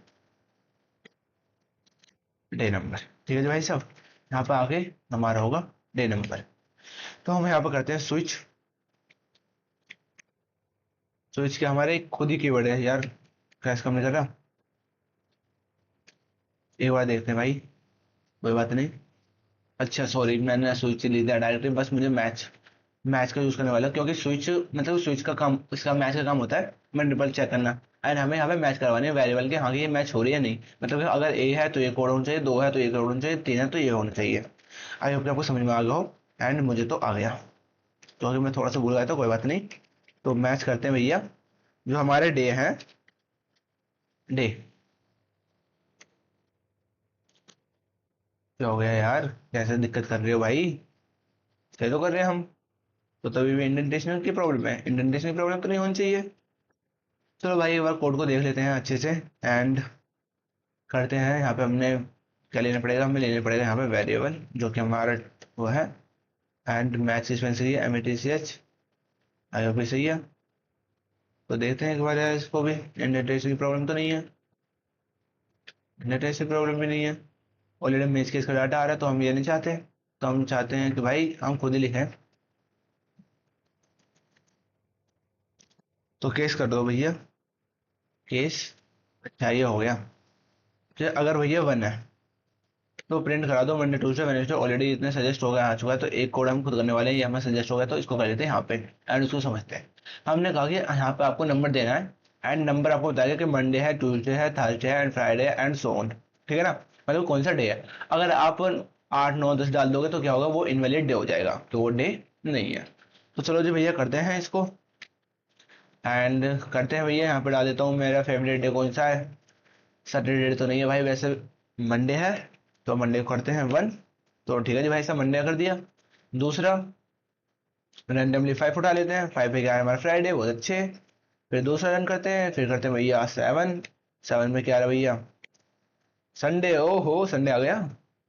day number, ठीक है जी भाई साहब। यहाँ पे आगे हमारा होगा डे नंबर। तो हम यहाँ पे करते हैं स्विच। स्विच के हमारे खुद ही कीवर्ड है यार, क्रैश कम नहीं कर रहा। एक बार देखते हैं भाई, कोई बात नहीं। अच्छा सॉरी, मैंने स्विच ले दिया डायरेक्टली, बस मुझे मैच मैच का यूज करने वाला, क्योंकि स्विच मतलब स्विच का काम, इसका मैच का काम होता है मल्टीपल चेक करना। एंड हमें यहाँ पे मैच करवाने हैं वेरिएबल के, हाँ कि ये मैच हो रही है नहीं, मतलब कि अगर ए है तो ये कोड होना चाहिए, 2 है तो ये कोड होना चाहिए, 3 है तो ये होना चाहिए। आई होप आपको समझ में आ गया हो, एंड मुझे तो आ गया, क्योंकि मैं थोड़ा सा भूल गया था, कोई बात नहीं। तो मैच करते हैं भैया, जो हमारे डे हैं, डे। क्या हो गया यार, कैसे दिक्कत कर रहे हो भाई, सही तो कर रहे हैं हम। तो तभी भी इंडेंटेशन की प्रॉब्लम है, इंडेंटेशन की प्रॉब्लम तो नहीं होनी चाहिए। चलो भाई एक बार कोड को देख लेते हैं अच्छे से एंड करते हैं। यहाँ पे हमने क्या लेना पड़ेगा, हमें लेना पड़ेगा यहाँ पे वेरिएबल, जो कि हमारा वो है। एंड मैच सीक्वेंस सही है, METCH, आई होप सही है। तो देखते हैं एक बार यार, इसको भी इंडेंटेशन की प्रॉब्लम तो नहीं है, इंडेंटेशन की प्रॉब्लम भी नहीं है। ऑलरेडी मैच केस का डाटा आ रहा है, तो हम ये नहीं चाहते। तो हम चाहते हैं कि भाई हम खुद ही लिखें। तो केस कर दो भैया, केस। अच्छा ये हो गया। फिर अगर भैया 1 है तो प्रिंट करा दो मंडे ट्यूसडे वेडनेसडे, ऑलरेडी इतने सजेस्ट हो गया आ चुका है, तो एक कोड हम खुद करने वाले हैं, ये हमें सजेस्ट हो गया तो इसको कर लेते हैं यहाँ पे एंड उसको समझते हैं। हमने कहा कि यहाँ पे आपको नंबर देना है एंड नंबर आपको बताएगा कि मंडे है, ट्यूसडे है, थर्सडे है and Friday and so on. ठीक है ना, मतलब कौन सा डे है। अगर आप 8 9 10 डाल दोगे तो क्या होगा, वो इनवैलिड डे हो जाएगा, तो वो डे नहीं है। तो चलो जी भैया करते हैं इसको एंड करते हैं भैया। यहाँ पे डाल देता हूँ मेरा फेवरेट डे कौन सा है। सैटरडे तो नहीं है भाई वैसे, मंडे है, तो मंडे को करते हैं 1। तो ठीक है जी भाई साहब, मंडे कर दिया। दूसरा रैंडमली 5 उठा लेते हैं, 5 पे क्या है हमारा फ्राइडे, बहुत अच्छे। फिर दूसरा रन करते हैं, फिर करते हैं भैया 7। 7 में क्या है भैया, संडे। ओहो संडे आ गया,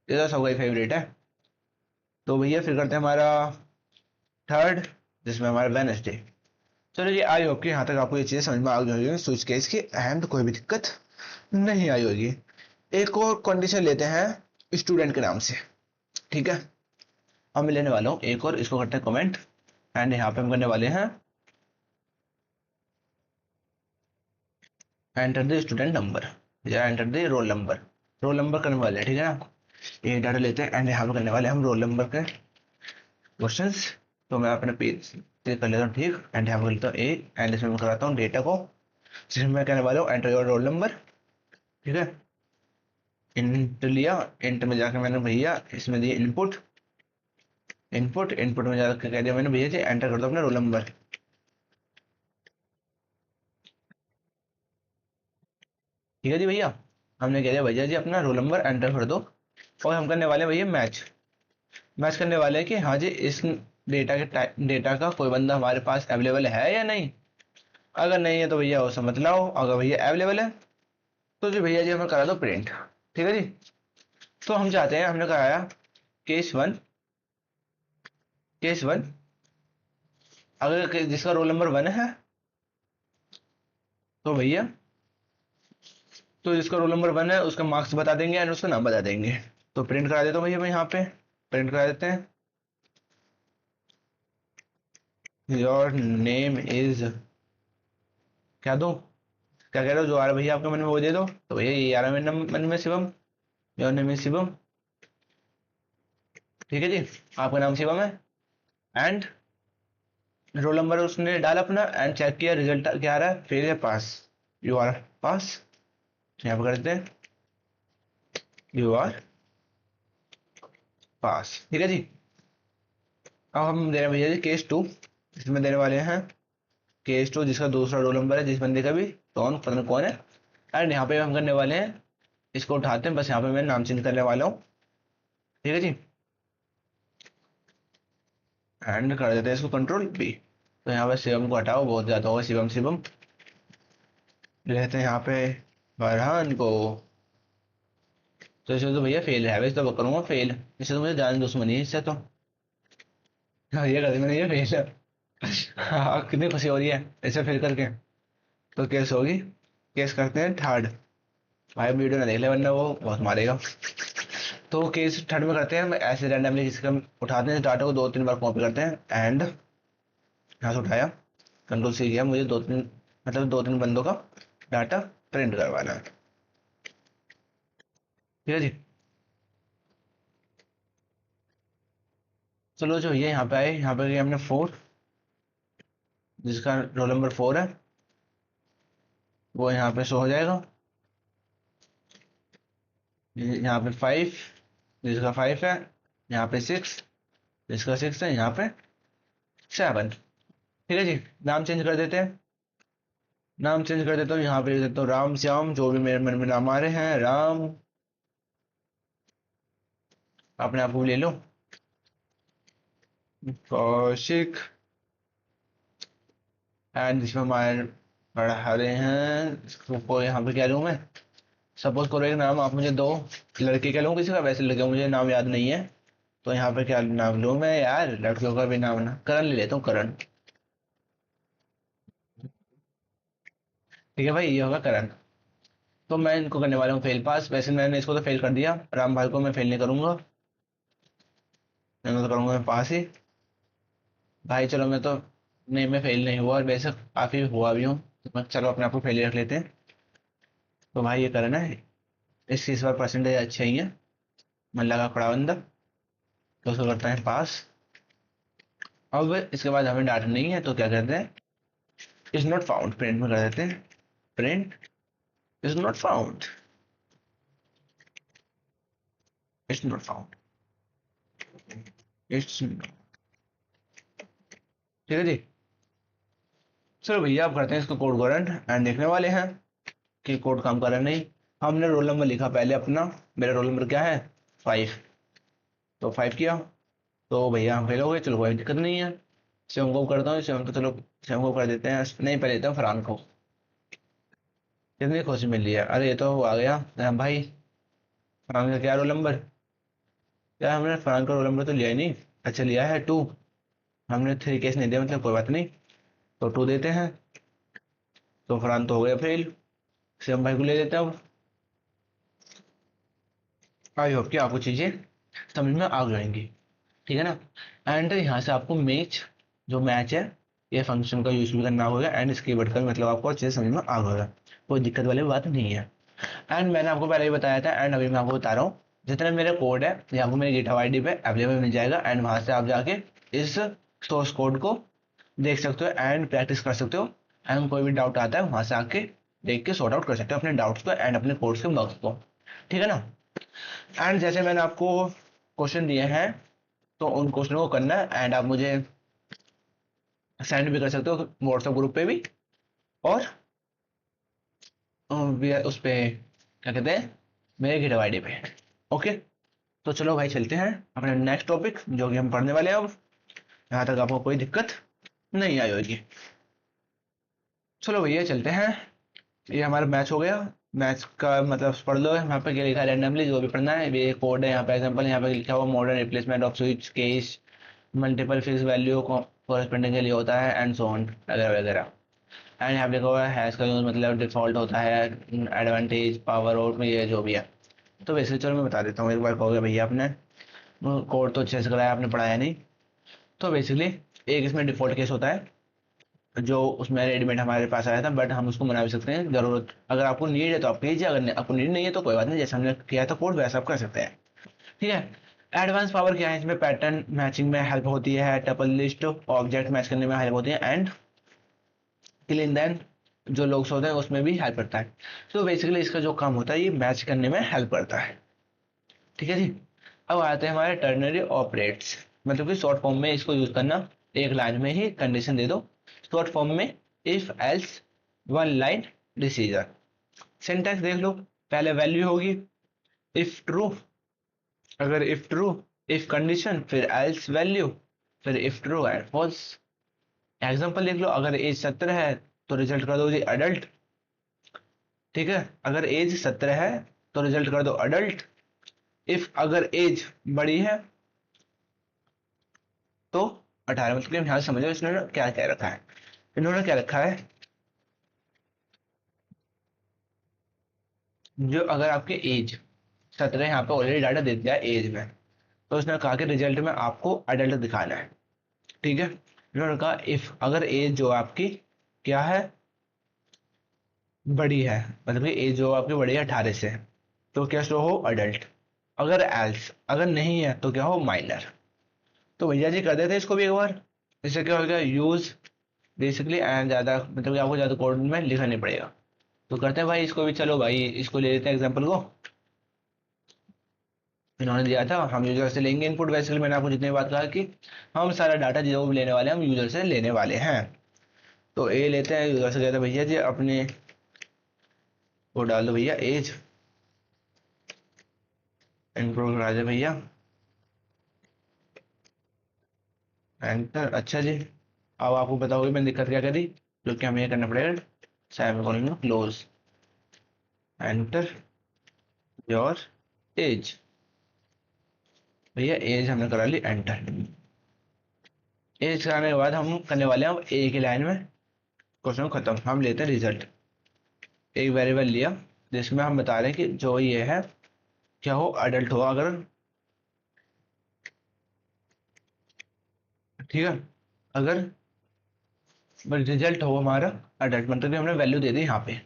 ये तो सबका फेवरेट है। तो भैया फिर करते हैं हमारा थर्ड, जिसमें हमारा वेनसडे। चलो जी, आई होप कि यहाँ तक आपको ये चीज़ समझ में आ गई होगी स्विच केस की, अहम तो कोई भी दिक्कत नहीं आई होगी। एक और कंडीशन लेते हैं स्टूडेंट के नाम से। ठीक है, अब मैं लेने वाला हूँ एक और, इसको करते हैं कमेंट एंड यहाँ पे हम करने वाले हैं एंटर द स्टूडेंट नंबर या enter the roll number. Roll number करने वाले हैं, ठीक है ना। ये डाटा लेते हैं एंड यहाँ पे करने वाले हैं हम रोल नंबर के क्वेश्चंस। तो मैं अपने पेज क्लिक कर लेता हूँ, ठीक, एंड यहाँ पे लिखता हूँ ए एंड इसमें मैं कराता हूँ डेटा को, जिसमें मैं कहने वाला हूँ एंटर योर रोल नंबर। ठीक है, इंट लिया, इंट में जाकर मैंने भैया इसमें दिया इनपुट। इनपुट में जाकर कह दिया मैंने भैया जी एंटर कर दो अपना रोल नंबर। ठीक है जी भैया, हमने कह दिया भैया जी अपना रोल नंबर एंटर कर दो। और हम करने वाले हैं भैया मैच। मैच करने वाले हैं कि हाँ जी इस डेटा के डेटा का कोई बंदा हमारे पास अवेलेबल है या नहीं। अगर नहीं है तो भैया वो समझ लाओ, अगर भैया अवेलेबल है तो जी भैया जी हमें करा दो प्रिंट। ठीक है जी, तो हम चाहते हैं, हमने कराया केस 1। केस 1, अगर जिसका रोल नंबर 1 है तो भैया, तो जिसका रोल नंबर 1 है उसका मार्क्स बता देंगे एंड उसका नाम बता देंगे। तो प्रिंट करा देता हूँ भैया मैं यहाँ पे, प्रिंट करा देते हैं योर नेम इज, क्या दूं, क्या कह रहे हो, जो आ रहा है भैया आपके मन में वो दे दो। तो भैया ये आ रहा है मेरे मन में Shivam, your name is Shivam. ठीक है जी, आपका नाम शिवम है एंड रोल नंबर उसने डाला अपना एंड चेक किया, रिजल्ट क्या आ रहा है, फेल या पास। यू आर पास, यहाँ पे कर देते हैं यू आर पास। ठीक है जी, अब हम दे रहे हैं भैया जी केस 2। इसमें देने वाले हैं केस 2 जिसका दूसरा रोल नंबर है जिस बंदे का भी, कौन पता नहीं कौन है। एंड यहाँ पे हम करने वाले हैं, इसको उठाते हैं, बस यहाँ पे मैं नाम चेंज करने वाला हूँ। ठीक है जी, एंड कर देते हैं इसको कंट्रोल बी। तो यहाँ पे शिवम को हटाओ, बहुत ज्यादा होगा शिवम शिवम। लेते हैं यहाँ पे फरहान को। तो इससे तो भैया फेल है, वैसे तो करूंगा फेल, इससे तो मुझे जान दुश्मनी है इससे तो। हाँ ये कर दी मैंने, ये फेल है। हाँ कितनी खुशी हो रही है ऐसे फेल करके। तो केस होगी, केस करते हैं थर्ड। भाई वीडियो ना देख ले वरना वो बहुत मारेगा। तो केस थर्ड में करते हैं हम ऐसे रैंडमली, जिसका हम उठाते हैं डाटा को 2 3 बार कॉपी करते हैं एंड यहाँ से उठाया, कंट्रोल सी किया, मुझे 2 3 मतलब 2 3 बंदों का डाटा प्रिंट करवाना है। ठीक है जी, चलो जो ये यहाँ पे आए, यहाँ पे हमने 4, जिसका रोल नंबर 4 है वो यहाँ पे शो हो जाएगा। यहाँ पे 5, जिसका 5 है, यहाँ पे 6, जिसका 6 है, यहाँ पे 7। ठीक है जी, नाम चेंज कर देते हैं, नाम चेंज कर देता हूँ, यहाँ पे लिख देता हूँ राम श्याम, जो भी मेरे मन में नाम आ रहे हैं, राम, अपने आप को ले लो, कौशिक एंड जिसमें हमारे पढ़ा रहे हैं इसको यहाँ पे क्या लूँ मैं, सपोज करो एक नाम आप मुझे दो, लड़के क्या लूँ किसी का, वैसे लड़के मुझे नाम याद नहीं है, तो यहाँ पे क्या नाम लूँ मैं यार, लड़कियों का भी नाम ना, करण ले लेता हूँ, करण। ठीक है भाई, ये होगा करण। तो मैं इनको करने वाला हूँ फेल पास, वैसे मैंने इसको तो फेल कर दिया, राम भाई को मैं फेल नहीं करूंगा, मैं तो करूंगा मैं पास ही। भाई चलो मैं तो नहीं, मैं फेल नहीं हुआ और वैसे काफी हुआ भी हूँ, तो मैं चलो अपने आप को फेल रख लेते हैं। तो भाई ये करना है, इसकी इस बार परसेंटेज अच्छी आई है, मन लगा खड़ा बंदा, तो उसको करता है पास। अब इसके बाद हमें डाटा नहीं है तो क्या करते हैं, इज नॉट फाउंड प्रिंट में कर देते हैं, print is not found, it's not found, it's, ठीक है जी। चलो भैया अब करते हैं इसको कोड को रन एंड देखने वाले हैं कि कोड काम कर रहा है नहीं। हमने रोल नंबर लिखा पहले अपना, मेरा रोल नंबर क्या है, 5, तो 5 किया, तो भैया हम फेल हो गए, चलो कोई दिक्कत नहीं है। शिवम को करता हूँ, शिवम तो चलो शिवम को कर देते हैं, नहीं पहले देते हैं फरहान को। कितनी खुशी मिल रही है, अरे ये तो आ गया राम भाई। फरहान का क्या रोल नंबर, क्या हमने फरहान का रोल नंबर तो लिया ही नहीं, अच्छा लिया है 2, हमने 3 केस नहीं दिया, मतलब कोई बात नहीं, तो 2 देते हैं। तो फरहान तो हो गया फेल, शिवम भाई को ले देते हैं अब। आई होप कि आपको चीजें समझ में आ जाएंगी, ठीक है ना। एंड यहाँ से आपको जो मैच है, ये फंक्शन का यूज भी करना होगा एंड इसकी वर्ड का भी मतलब आपको अच्छे से समझ में आ गया, कोई दिक्कत वाली बात नहीं है। एंड मैंने आपको पहले ही बताया था एंड अभी मैं आपको बता रहा हूँ, जितने मेरे कोड है ये आपको मेरे गिटहब आईडी पे अवेलेबल मिल जाएगा एंड वहां से आप जाके इस सोर्स कोड को देख सकते हो एंड प्रैक्टिस कर सकते हो। एंड कोई भी डाउट आता है वहां से आके देख के सॉर्ट आउट कर सकते हो अपने डाउट्स को एंड अपने कोड्स के बग्स को, ठीक है ना। एंड जैसे मैंने आपको क्वेश्चन दिए हैं, तो उन क्वेश्चन को करना है एंड आप मुझे सेंड भी कर सकते हो व्हाट्सएप ग्रुप पे भी, और उस पे क्या कहते हैं, मेरे गिटहब आईडी पे। ओके, तो चलो भाई चलते हैं अपने नेक्स्ट टॉपिक जो कि हम पढ़ने वाले हैं अब, यहाँ तक आपको कोई दिक्कत नहीं आई होगी। चलो भैया चलते हैं, ये हमारा मैच हो गया। मैच का मतलब पढ़ लो, यहाँ पे क्या लिखा है रैंडमली जो भी पढ़ना है, ये कोड है यहाँ पे, एग्जांपल यहाँ पे लिखा हुआ modern replacement of switch case multiple fix value corresponding के लिए होता है एंड सो ऑन वगैरह वगैरह। एंड यहाँ पे लिखा हुआ है हैश का यूज मतलब डिफॉल्ट होता है, एडवांटेज पावर आउट में ये जो भी है। तो वैसे चलो मैं बता देता हूँ, एक बार कहोगे भैया आपने कोड तो अच्छे से कराया, आपने पढ़ाया नहीं। तो बेसिकली एक इसमें डिफॉल्ट केस होता है जो उसमें रेडीमेड हमारे पास आया था, बट हम उसको मना भी सकते हैं, जरूरत अगर आपको नीड है तो आप कीजिए, अगर आपको नीड नहीं है तो कोई बात नहीं, जैसे हमने किया था कोड वैसा आप कर सकते हैं, ठीक है। एडवांस पावर क्या है, इसमें पैटर्न मैचिंग में हेल्प होती है, टपल लिस्ट ऑब्जेक्ट मैच करने में हेल्प होती है एंड क्लीन देन जो लोग होते हैं उसमें भी हेल्प करता है। तो बेसिकली इसका जो काम होता है ये मैच करने में हेल्प करता है, ठीक है जी। अब आते हैं हमारे टर्नरी ऑपरेट्स, मतलब कि शॉर्ट फॉर्म में इसको यूज करना, एक लाइन में ही कंडीशन दे दो, शॉर्ट फॉर्म में if else one line decision. Syntax देख लो, पहले वैल्यू होगी इफ ट्रू, अगर इफ ट्रू इफ कंडीशन फिर एल्स वैल्यू फिर if true and false. Example देख लो, अगर एज 17 है तो रिजल्ट कर दो जी अडल्ट, ठीक है। अगर एज 17 है तो रिजल्ट कर दो अडल्ट। इफ अगर एज बड़ी है तो 18, मतलब कि ध्यान से समझो इसने क्या क्या रखा है, इन्होंने क्या रखा है, जो अगर आपके एज 17 यहाँ पे ऑलरेडी डाटा दे दिया है एज में, तो उसने कहा कि रिजल्ट में आपको अडल्ट दिखाना है, ठीक है। इन्होंने कहा इफ अगर एज जो आपकी क्या है, बड़ी है, मतलब कि एज जो आपकी बड़ी है 18 से, तो क्या शो हो अडल्ट। अगर एल्स अगर नहीं है तो क्या हो माइनर। तो भैया जी कर देते हैं इसको भी एक बार, इससे क्या होगा यूज बेसिकली एंड ज्यादा मतलब कि आपको ज्यादा कोड में लिखना नहीं पड़ेगा। तो करते हैं भाई इसको भी, चलो भाई इसको ले लेते हैं एग्जांपल को, इन्होंने दिया था हम यूजर से लेंगे इनपुट, बेसिकली मैंने आपको जितनी बात कहा कि हम सारा डाटा जो भी लेने वाले हैं हम यूजर से लेने वाले हैं। तो ए लेते हैं यूजर से, कहते हैं भैया जी अपने वो डाल दो भैया एज, इनपुट करा दे भैया एंटर, अच्छा जी। अब आपको पता होगी मैंने दिक्कत क्या करी, जो कि हमें ये करना पड़ेगा semicolon close, enter your age, भैया एज हमने करा ली एंटर। एज कराने के बाद हम करने वाले हैं अब एक ही लाइन में क्वेश्चन खत्म, हम लेते हैं रिजल्ट। एक वेरिएबल लिया जिसमें हम बता रहे हैं कि जो ये है क्या हो अडल्ट हो, अगर ठीक है, अगर रिजल्ट हो हमारा अडल्ट, मतलब कि हमने वैल्यू दे दी यहाँ पे।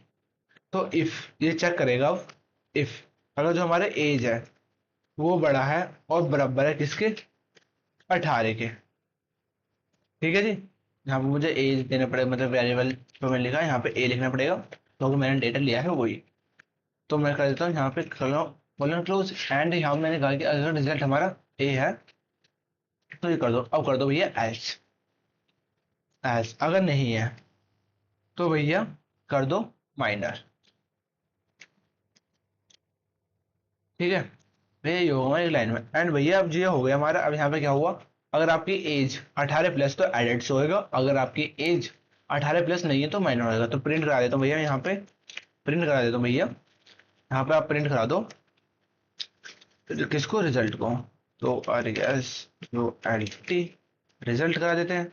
तो इफ ये चेक करेगा अब, इफ अगर जो हमारा एज है वो बड़ा है और बराबर है किसके, 18 के। ठीक है जी। यहाँ पे मुझे एज देना पड़ेगा, मतलब वेरिएबल जो मैंने लिखा है यहाँ पे ए लिखना पड़ेगा, क्योंकि मैंने डेटा लिया है वही। तो मैं कर देता हूँ यहाँ पे कॉलन क्लोज एंड। यहाँ मैंने कहा कि अगर रिजल्ट हमारा ए है तो ये कर दो, अब कर दो भैया एल्स। एल्स अगर नहीं है तो भैया कर दो माइनर। ठीक है भैया, ये होगा हमारी लाइन में। एंड भैया अब ये हो गया हमारा। अब यहाँ पे क्या हुआ, अगर आपकी एज 18 प्लस तो एडेड से होएगा, अगर आपकी एज 18 प्लस नहीं है तो माइनर होएगा। तो प्रिंट करा देता हूँ भैया, यहाँ पे प्रिंट करा देता हूँ भैया। यहाँ पे आप प्रिंट करा दो किसको, रिजल्ट को। तो आर एस जो एल टी रिजल्ट करा देते हैं,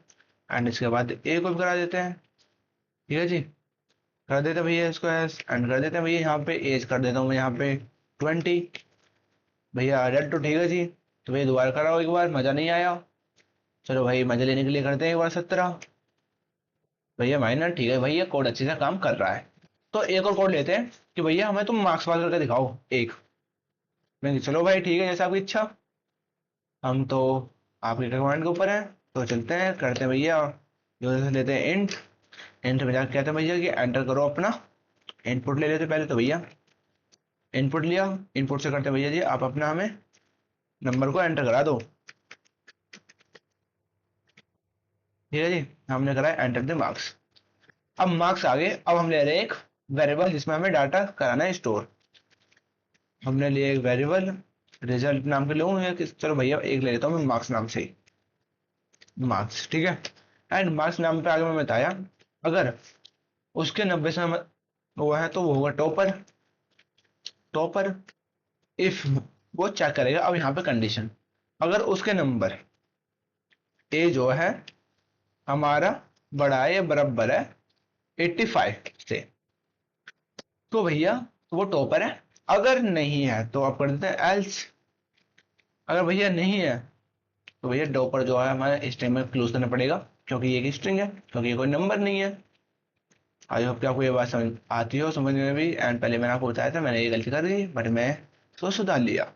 एंड इसके बाद ए को भी करा देते हैं। ठीक है जी, कर देते हैं भैया इसको एस, एंड कर देते हैं भैया यहाँ पे एज कर देता हूँ मैं यहाँ पे 20। भैया अडल्ट तो ठीक है जी। तो भैया दोबारा कराओ एक बार, मजा नहीं आया। चलो भाई मजे लेने के लिए करते हैं एक बार 17। भैया माइनर, ठीक है भैया कोड अच्छे से काम कर रहा है। तो एक और कोड लेते हैं कि भैया हमें तुम मार्क्स पास करके दिखाओ एक। मैं चलो भाई ठीक है, जैसा आपकी इच्छा। हम तो आपके कमांड के ऊपर हैं, तो चलते हैं करते हैं भैया। यूजर से लेते हैं इंट। इंट में जाकर कहते हैं भैया कि एंटर करो अपना इनपुट। ले लेते पहले तो भैया इनपुट लिया। इनपुट से करते हैं भैया जी आप अपना हमें नंबर को एंटर करा दो। ठीक है जी, हमने करा एंटर द मार्क्स। अब मार्क्स आ गए। अब हम ले रहे हैं एक वेरिएबल जिसमें हमें डाटा कराना है स्टोर। हमने लिए एक वेरिएबल रिजल्ट नाम के लूँ या चलो भैया एक ले लेता हूँ मैं मार्क्स नाम से ही, मार्क्स। ठीक है, एंड मार्क्स नाम पे आगे मैं बताया अगर उसके 90 से वो है तो वो होगा टॉपर। टॉपर इफ वो चेक करेगा। अब यहाँ पे कंडीशन, अगर उसके नंबर ए जो है हमारा बड़ा है या बराबर है 85 से, तो भैया वो टॉपर है। अगर नहीं है तो आप कर देते हैं एल्स। अगर भैया नहीं है तो भैया टॉपर जो है हमारे स्ट्रिंग में क्लोज करना पड़ेगा, क्योंकि ये एक स्ट्रिंग है, क्योंकि ये कोई नंबर नहीं है। आई होप कि आपको ये बात समझ आती हो, समझने में भी। एंड पहले मैंने आपको बताया था मैंने ये गलती कर दी, बट मैं तो सुधार लिया।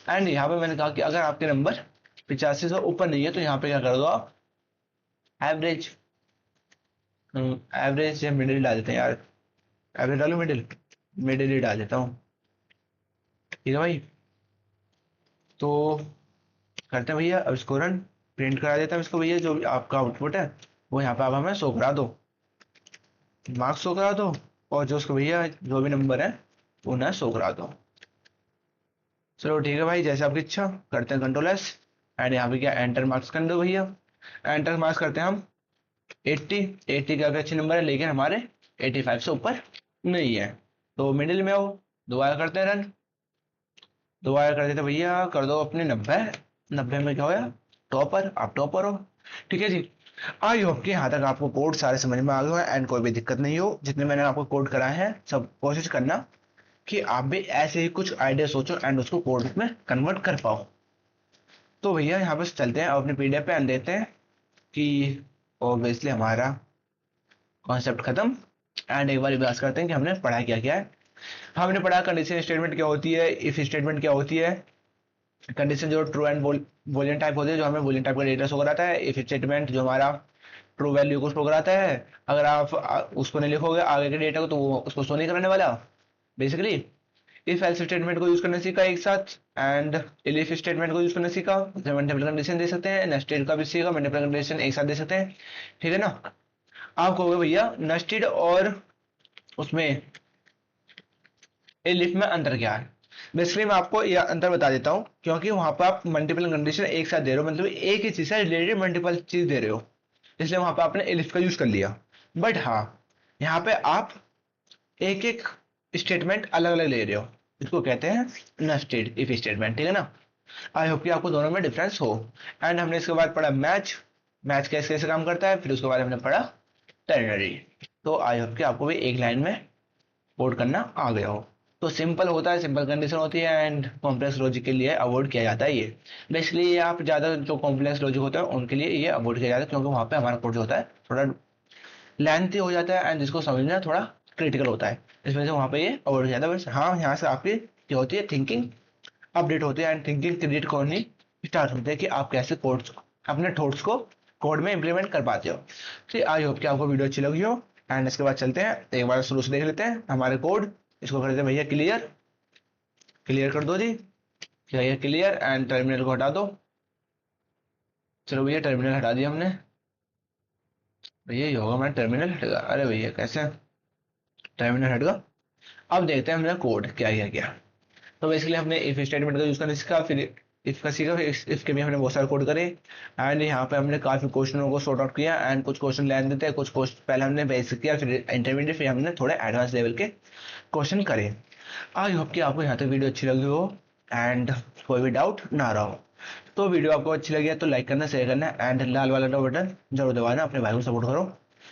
एंड यहाँ पे मैंने कहा कि अगर आपके नंबर 85 से ऊपर नहीं है तो यहाँ पे क्या कर दो आप, एवरेज। एवरेज या मिडिल डाल देते हैं यार, एवरेज डालो मिडिल, मिडिल ही डाल देता हूँ। ठीक है भाई, तो करते हैं भैया अब इसको रन। प्रिंट करा देता हूँ इसको भैया, जो भी आपका आउटपुट है वो यहाँ पे आप हमें शो करा दो, मार्क्स शो करा दो, और जो उसको भैया जो भी नंबर है वो ना शो करा दो। चलो ठीक है भाई, जैसे आपकी इच्छा। करते हैं कंट्रोल एस, एंड यहाँ पे क्या एंटर मार्क्स कर दो भैया। एंटर मार्क्स करते हैं हम 80। 80 का अच्छे नंबर है, लेकिन हमारे 85 से ऊपर नहीं है, तो मिडिल में हो। दोबारा करते हैं रन। दोबारा कर देते भैया, कर दो अपने 90। 90 में क्या होया, टॉपर, आप टॉपर हो। ठीक है जी, आई होप कि यहाँ तक आपको कोड सारे समझ में आ गए हैं एंड कोई भी दिक्कत नहीं हो। जितने मैंने आपको कोड कराए हैं सब कोशिश करना कि आप भी ऐसे ही कुछ आइडिया सोचो एंड उसको कोड में कन्वर्ट कर पाओ। तो भैया यहाँ पे चलते हैं अपने पीडीएफ पे एंड देते हैं कि ऑब्वियसली हमारा कॉन्सेप्ट खत्म। एंड एक बार रिवाइज करते हैं कि हमने पढ़ा क्या क्या है। हमने पढ़ा कंडीशन स्टेटमेंट क्या होती है, इफ स्टेटमेंट क्या होती है, कंडीशन जो ट्रू एंड बूलियन टाइप होती है, जो हमें बूलियन टाइप का डेटा शो कराता है। इफ स्टेटमेंट जो हमारा ट्रू वैल्यू को शो कराता है। अगर आप उसको नहीं लिखोगे आगे के डेटा को तो वो उसको शो नहीं कराने वाला बेसिकली। इफ एल्स स्टेटमेंट को यूज करना सीखा एक साथ, एंड इफ स्टेटमेंट को यूज करना सीखा। मल्टीपल कंडीशन दे सकते हैं, नेस्टेड का भी सीखा, मल्टीपल कंडीशन एक साथ दे सकते हैं। ठीक है ना। आप कहोगे भैया नेस्टेड और उसमें इफ में अंतर क्या है। बेसिकली मैं आपको यह अंतर बता देता हूं, क्योंकि वहां पर आप मल्टीपल कंडीशन एक साथ दे रहे हो, मतलब एक ही चीज से रिलेटेड मल्टीपल चीज दे रहे हो, इसलिए वहां पर आपने इफ का यूज कर लिया। बट हाँ, यहाँ पे आप एक एक स्टेटमेंट अलग अलग ले रहे हो, इसको कहते हैं नेस्टेड इफ स्टेटमेंट। ठीक है ना। आई होप कि आपको दोनों में डिफरेंस हो। एंड हमने इसके बाद पढ़ा मैच। मैच कैसे कैसे काम करता है, फिर उसके बाद हमने पढ़ा टेरनरी। तो आई होप कि आपको भी एक लाइन में कोड करना आ गया हो। तो सिंपल होता है, सिंपल कंडीशन होती है, एंड कॉम्प्लेक्स लॉजिक के लिए अवॉइड किया जाता है ये। बेसिकली ये आप ज़्यादा जो कॉम्प्लेक्स लॉजिक होता है उनके लिए ये अवॉइड किया जाता है, क्योंकि वहाँ पे हमारा कोड जो होता है थोड़ा लेंथी हो जाता है एंड जिसको समझना थोड़ा क्रिटिकल होता है, इस वजह से वहाँ पे ये अवॉइड हो जाता है। बस हाँ, यहाँ से आपकी क्या होती है, थिंकिंग अपडेट होती है एंड थिंकिंग क्रिएट करनी स्टार्ट होती है कि आप कैसे कोड्स अपने थॉट्स को कोड में इंप्लीमेंट कर पाते हो। तो आई होप कि आपको वीडियो अच्छी लगी हो एंड इसके बाद चलते हैं एक बार शुरू से देख लेते हैं हमारे कोड। इसको कर देते हैं भैया क्लियर, क्लियर कर दो जी, भैया क्लियर एंड टर्मिनल को हटा दो। चलो भैया टर्मिनल हटा दिया हमने। भैया ये होगा हमारा टर्मिनल हटेगा, अरे भैया कैसे टर्मिनल हटेगा। अब देखते हैं हमने कोड क्या किया क्या। तो बेसिकली हमने इफ स्टेटमेंट का यूज करना सीखा, फिर इफ का सीखा, फिर इफ के भी हमने बहुत सारे कोड करे एंड यहाँ पे हमने काफी क्वेश्चनों को सॉर्ट आउट किया एंड कुछ क्वेश्चन लेने देते हैं, कुछ क्वेश्चन पहले हमने बेसिक किया, फिर इंटरमीडिएट, फिर हमने थोड़े एडवांस लेवल के क्वेश्चन करे। आई होप कि आपको यहाँ तक वीडियो अच्छी लगी हो एंड कोई भी डाउट ना रहा हो। तो वीडियो आपको अच्छी लगी है तो लाइक करना, शेयर करना एंड लाल वाला बटन जरूर दबाना, अपने भाई को सपोर्ट करो।